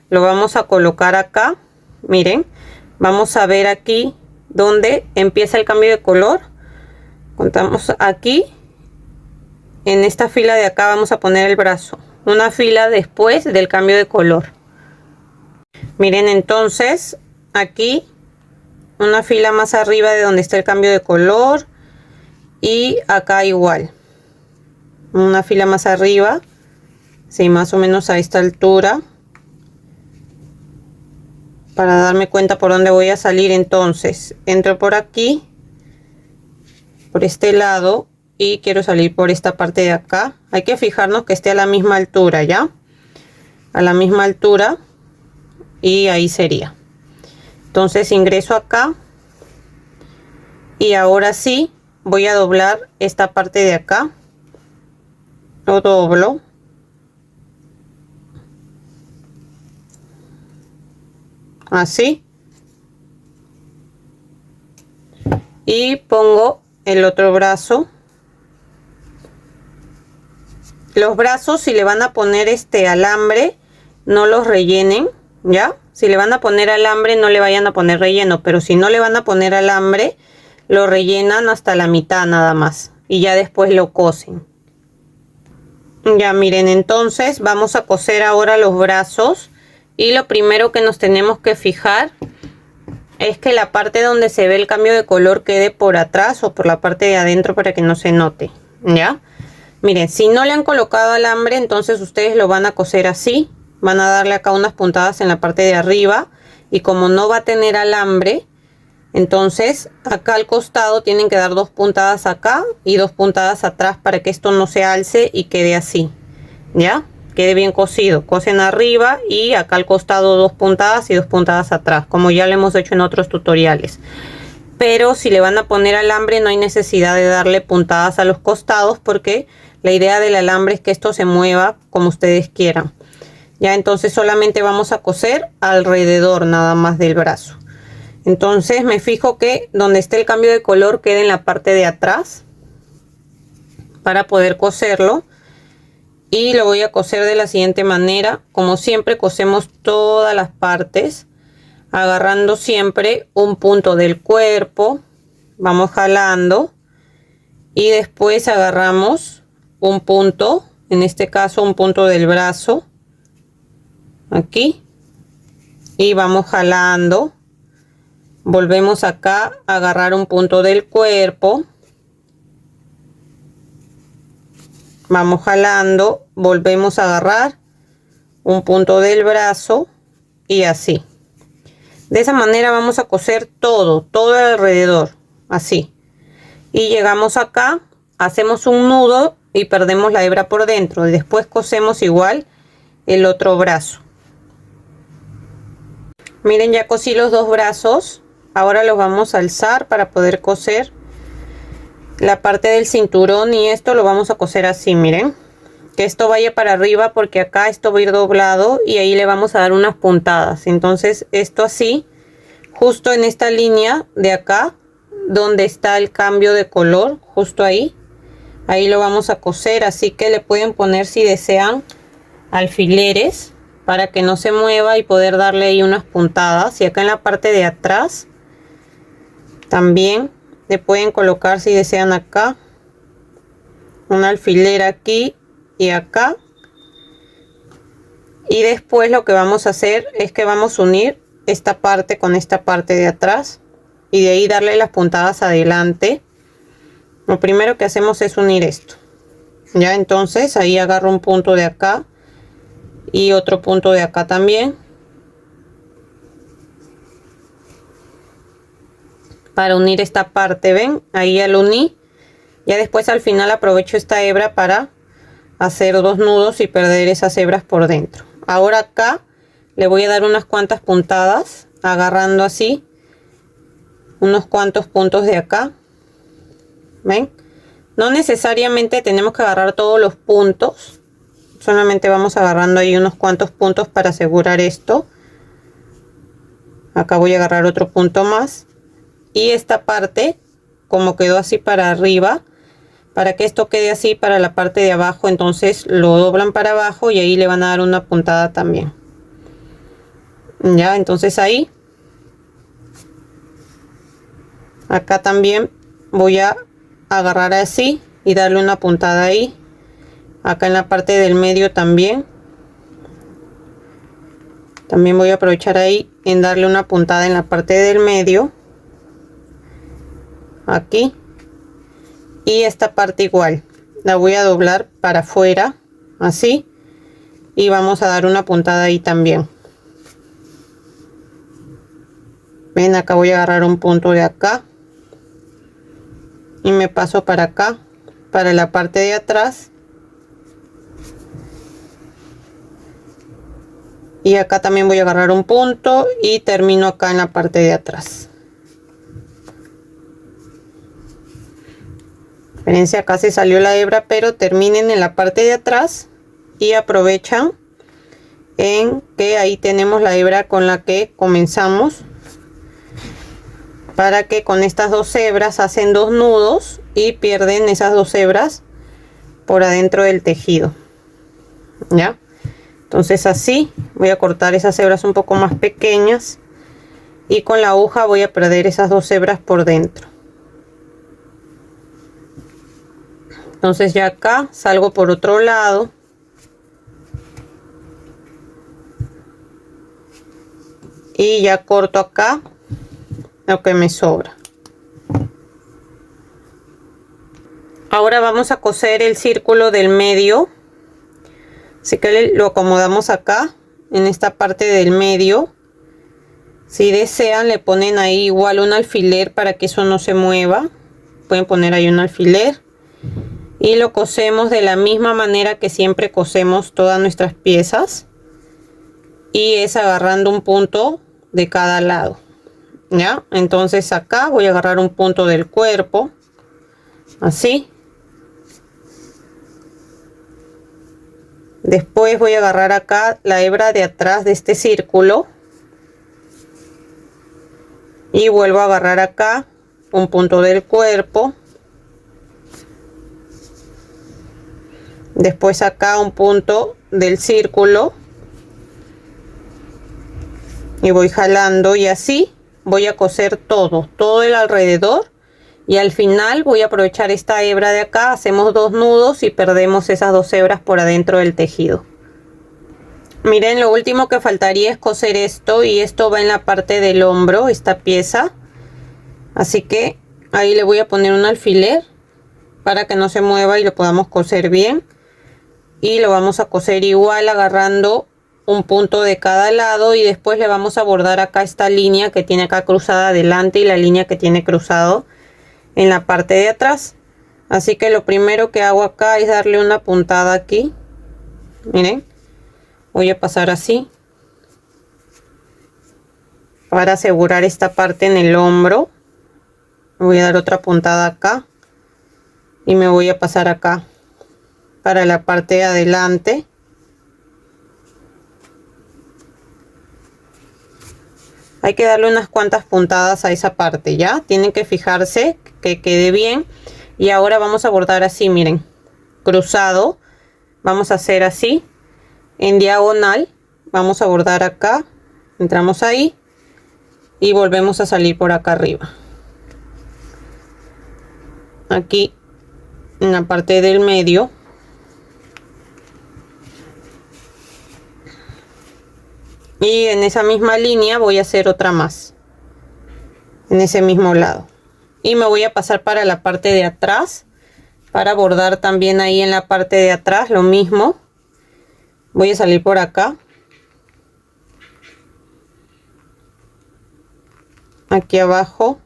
S1: lo vamos a colocar acá. Miren, vamos a ver aquí donde empieza el cambio de color. Contamos aquí, en esta fila de acá vamos a poner el brazo, una fila después del cambio de color. Miren, entonces aquí una fila más arriba de donde está el cambio de color y acá igual una fila más arriba, sí, más o menos a esta altura. para darme cuenta por dónde voy a salir. Entonces entro por aquí, por este lado, y quiero salir por esta parte de acá. Hay que fijarnos que esté a la misma altura, ya a la misma altura, y ahí sería. Entonces ingreso acá y ahora sí voy a doblar esta parte de acá. Lo doblo así y pongo el otro brazo. Los brazos, si le van a poner este alambre, no los rellenen, ya. Si le van a poner alambre, no le vayan a poner relleno, pero si no le van a poner alambre, lo rellenan hasta la mitad nada más y ya después lo cosen. Ya miren, entonces vamos a coser ahora los brazos, y lo primero que nos tenemos que fijar es que la parte donde se ve el cambio de color quede por atrás o por la parte de adentro para que no se note, ya. Miren, si no le han colocado alambre, entonces ustedes lo van a coser así. Van a darle acá unas puntadas en la parte de arriba, y como no va a tener alambre, entonces acá al costado tienen que dar 2 puntadas acá y 2 puntadas atrás para que esto no se alce y quede así, ya, quede bien cosido. Cosen arriba y acá al costado 2 puntadas y 2 puntadas atrás, como ya lo hemos hecho en otros tutoriales. Pero si le van a poner alambre, no hay necesidad de darle puntadas a los costados, porque la idea del alambre es que esto se mueva como ustedes quieran. Ya, entonces solamente vamos a coser alrededor nada más del brazo. Entonces me fijo que donde esté el cambio de color quede en la parte de atrás para poder coserlo, y lo voy a coser de la siguiente manera. Como siempre, cosemos todas las partes agarrando siempre un punto del cuerpo, vamos jalando y después agarramos un punto, en este caso un punto del brazo aquí, y vamos jalando. Volvemos acá a agarrar un punto del cuerpo, vamos jalando, volvemos a agarrar un punto del brazo, y así. De esa manera vamos a coser todo alrededor, así. Y llegamos acá, hacemos un nudo y perdemos la hebra por dentro, y después cosemos igual el otro brazo. Miren, ya cosí los dos brazos. Ahora los vamos a alzar para poder coser la parte del cinturón, y esto lo vamos a coser así. Miren, que esto vaya para arriba, porque acá esto va a ir doblado y ahí le vamos a dar unas puntadas. Entonces esto así, justo en esta línea de acá donde está el cambio de color, justo ahí lo vamos a coser. Así que le pueden poner, si desean, alfileres para que no se mueva y poder darle ahí unas puntadas. Y acá en la parte de atrás también le pueden colocar, si desean, acá un alfiler aquí y acá. Y después lo que vamos a hacer es que vamos a unir esta parte con esta parte de atrás, y de ahí darle las puntadas adelante. Lo primero que hacemos es unir esto, ya. Entonces ahí agarro un punto de acá y otro punto de acá también, para unir esta parte. Ven, ahí ya lo uní. Ya después al final aprovecho esta hebra para hacer 2 nudos y perder esas hebras por dentro. Ahora acá le voy a dar unas cuantas puntadas, agarrando así unos cuantos puntos de acá. Ven, no necesariamente tenemos que agarrar todos los puntos, solamente vamos agarrando ahí unos cuantos puntos para asegurar esto. Acá voy a agarrar otro punto más, y esta parte, como quedó así para arriba, para que esto quede así para la parte de abajo, entonces lo doblan para abajo y ahí le van a dar una puntada también. Ya, entonces ahí, acá también voy a agarrar así y darle una puntada ahí. Acá en la parte del medio también voy a aprovechar ahí en darle una puntada en la parte del medio, aquí. Y esta parte igual la voy a doblar para afuera así, y vamos a dar una puntada ahí también. Ven, acá voy a agarrar un punto de acá y me paso para acá, para la parte de atrás, y acá también voy a agarrar un punto y termino acá en la parte de atrás. Fíjense, acá se salió la hebra, pero terminen en la parte de atrás y aprovechan en que ahí tenemos la hebra con la que comenzamos, para que con estas dos hebras hacen dos nudos y pierden esas dos hebras por adentro del tejido. ¿Ya? Entonces así voy a cortar esas hebras un poco más pequeñas y con la aguja voy a perder esas dos hebras por dentro. Entonces ya acá salgo por otro lado y ya corto acá lo que me sobra. Ahora vamos a coser el círculo del medio, así que lo acomodamos acá en esta parte del medio. Si desean, le ponen ahí igual un alfiler para que eso no se mueva. Pueden poner ahí un alfiler y lo cosemos de la misma manera que siempre cosemos todas nuestras piezas, y es agarrando un punto de cada lado. ¿Ya? Entonces acá voy a agarrar un punto del cuerpo, así. Después voy a agarrar acá la hebra de atrás de este círculo y vuelvo a agarrar acá un punto del cuerpo. Después acá un punto del círculo y voy jalando, y así voy a coser todo el alrededor, y al final voy a aprovechar esta hebra de acá, hacemos dos nudos y perdemos esas dos hebras por adentro del tejido. Miren, lo último que faltaría es coser esto, y esto va en la parte del hombro, esta pieza, así que ahí le voy a poner un alfiler para que no se mueva y lo podamos coser bien. Y lo vamos a coser igual agarrando un punto de cada lado, y después le vamos a bordar acá esta línea que tiene acá cruzada adelante y la línea que tiene cruzado en la parte de atrás. Así que lo primero que hago acá es darle una puntada aquí. Miren, voy a pasar así para asegurar esta parte en el hombro. Voy a dar otra puntada acá y me voy a pasar acá para la parte de adelante. Hay que darle unas cuantas puntadas a esa parte, ya tienen que fijarse que quede bien. Y ahora vamos a bordar así, miren, cruzado. Vamos a hacer así en diagonal, vamos a bordar acá, entramos ahí y volvemos a salir por acá arriba, aquí en la parte del medio. Y en esa misma línea voy a hacer otra más en ese mismo lado, y me voy a pasar para la parte de atrás para bordar también ahí en la parte de atrás lo mismo. Voy a salir por acá, aquí abajo,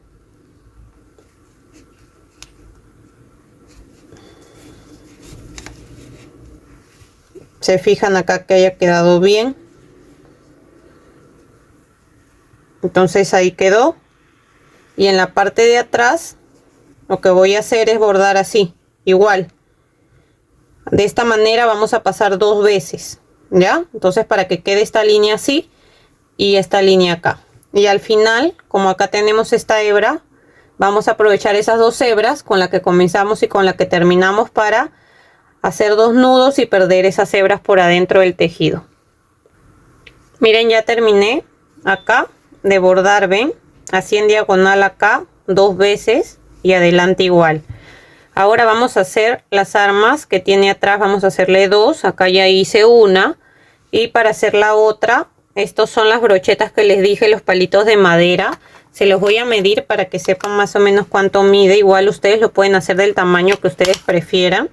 S1: se fijan acá que haya quedado bien. Entonces ahí quedó, y en la parte de atrás lo que voy a hacer es bordar así igual, de esta manera vamos a pasar dos veces, ya. Entonces para que quede esta línea así y esta línea acá, y al final, como acá tenemos esta hebra, vamos a aprovechar esas dos hebras con la que comenzamos y con la que terminamos para hacer dos nudos y perder esas hebras por adentro del tejido. Miren, ya terminé acá de bordar, ven, así en diagonal acá dos veces y adelante igual. Ahora vamos a hacer las armas que tiene atrás, vamos a hacerle dos. Acá ya hice una, y para hacer la otra, estos son las brochetas que les dije, los palitos de madera. Se los voy a medir para que sepan más o menos cuánto mide. Igual ustedes lo pueden hacer del tamaño que ustedes prefieran,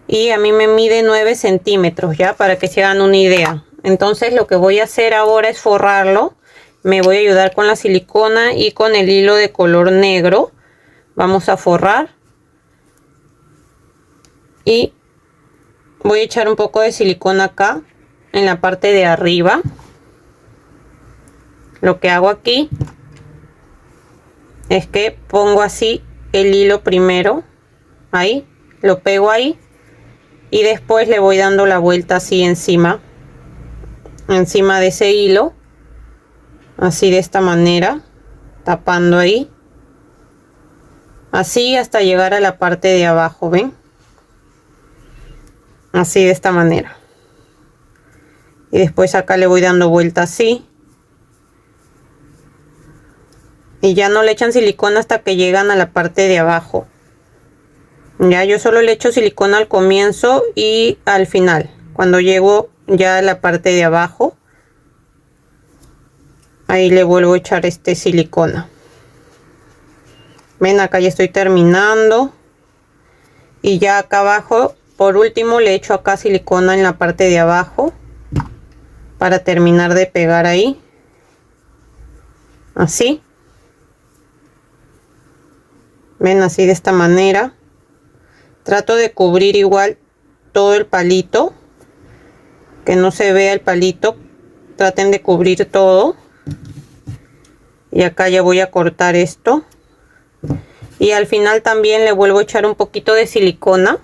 S1: y a mí me mide 9 centímetros, ya, para que se hagan una idea. Entonces lo que voy a hacer ahora es forrarlo me voy a ayudar con la silicona y con el hilo de color negro. Vamos a forrar y voy a echar un poco de silicona acá en la parte de arriba. Lo que hago aquí es que pongo así el hilo primero, ahí, lo pego ahí y después le voy dando la vuelta así encima de ese hilo, así de esta manera, tapando ahí, así hasta llegar a la parte de abajo, ¿ven? Así de esta manera. Y después acá le voy dando vuelta así. Y ya no le echan silicona hasta que llegan a la parte de abajo. Ya yo solo le echo silicona al comienzo y al final. Cuando llego ya a la parte de abajo, ahí le vuelvo a echar silicona. Ven, acá ya estoy terminando. Y ya acá abajo, por último, le echo acá silicona en la parte de abajo para terminar de pegar ahí. Así. Ven, así de esta manera. Trato de cubrir igual todo el palito, que no se vea el palito. Traten de cubrir todo. Y acá ya voy a cortar esto. Y al final también le vuelvo a echar un poquito de silicona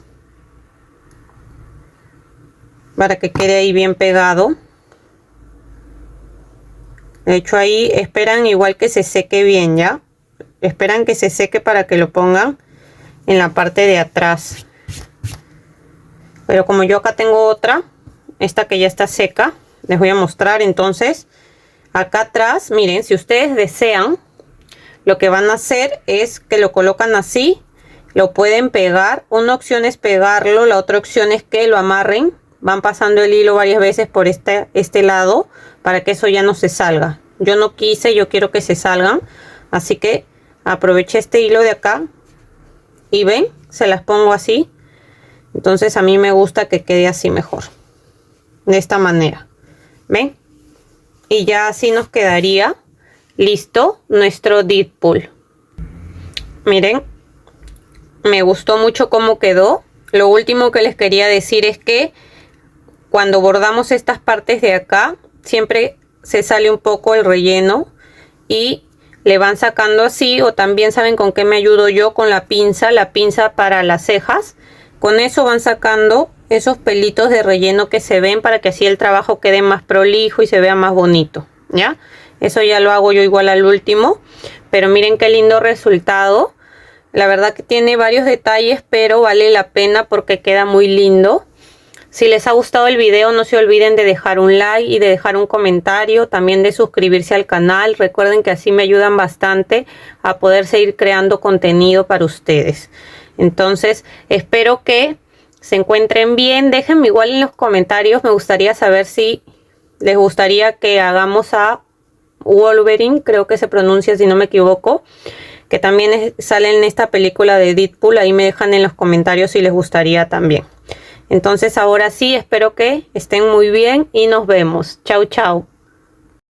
S1: para que quede ahí bien pegado. De hecho ahí esperan igual que se seque bien, ya. Esperan que se seque para que lo pongan en la parte de atrás. Pero como yo acá tengo otra, esta que ya está seca, les voy a mostrar. Entonces acá atrás, miren, si ustedes desean, lo que van a hacer es que lo colocan así, lo pueden pegar. Una opción es pegarlo, la otra opción es que lo amarren. Van pasando el hilo varias veces por este lado para que eso ya no se salga. Yo no quise, yo quiero que se salgan, así que aproveché este hilo de acá y ven, se las pongo así. Entonces a mí me gusta que quede así mejor, de esta manera, ven, y ya así nos quedaría listo nuestro Deadpool. Miren, me gustó mucho cómo quedó. Lo último que les quería decir es que cuando bordamos estas partes de acá, siempre se sale un poco el relleno y le van sacando así, o también saben con qué me ayudo yo, con la pinza para las cejas. Con eso van sacando esos pelitos de relleno que se ven para que así el trabajo quede más prolijo y se vea más bonito, ¿ya? Eso ya lo hago yo igual al último, pero miren qué lindo resultado. La verdad que tiene varios detalles, pero vale la pena porque queda muy lindo. Si les ha gustado el video, no se olviden de dejar un like y de dejar un comentario, también de suscribirse al canal. Recuerden que así me ayudan bastante a poder seguir creando contenido para ustedes. Entonces, espero que se encuentren bien. Déjenme igual en los comentarios, me gustaría saber si les gustaría que hagamos a Wolverine, creo que se pronuncia si no me equivoco, que también sale en esta película de Deadpool. Ahí me dejan en los comentarios si les gustaría también. Entonces ahora sí, espero que estén muy bien y nos vemos. Chau, chau.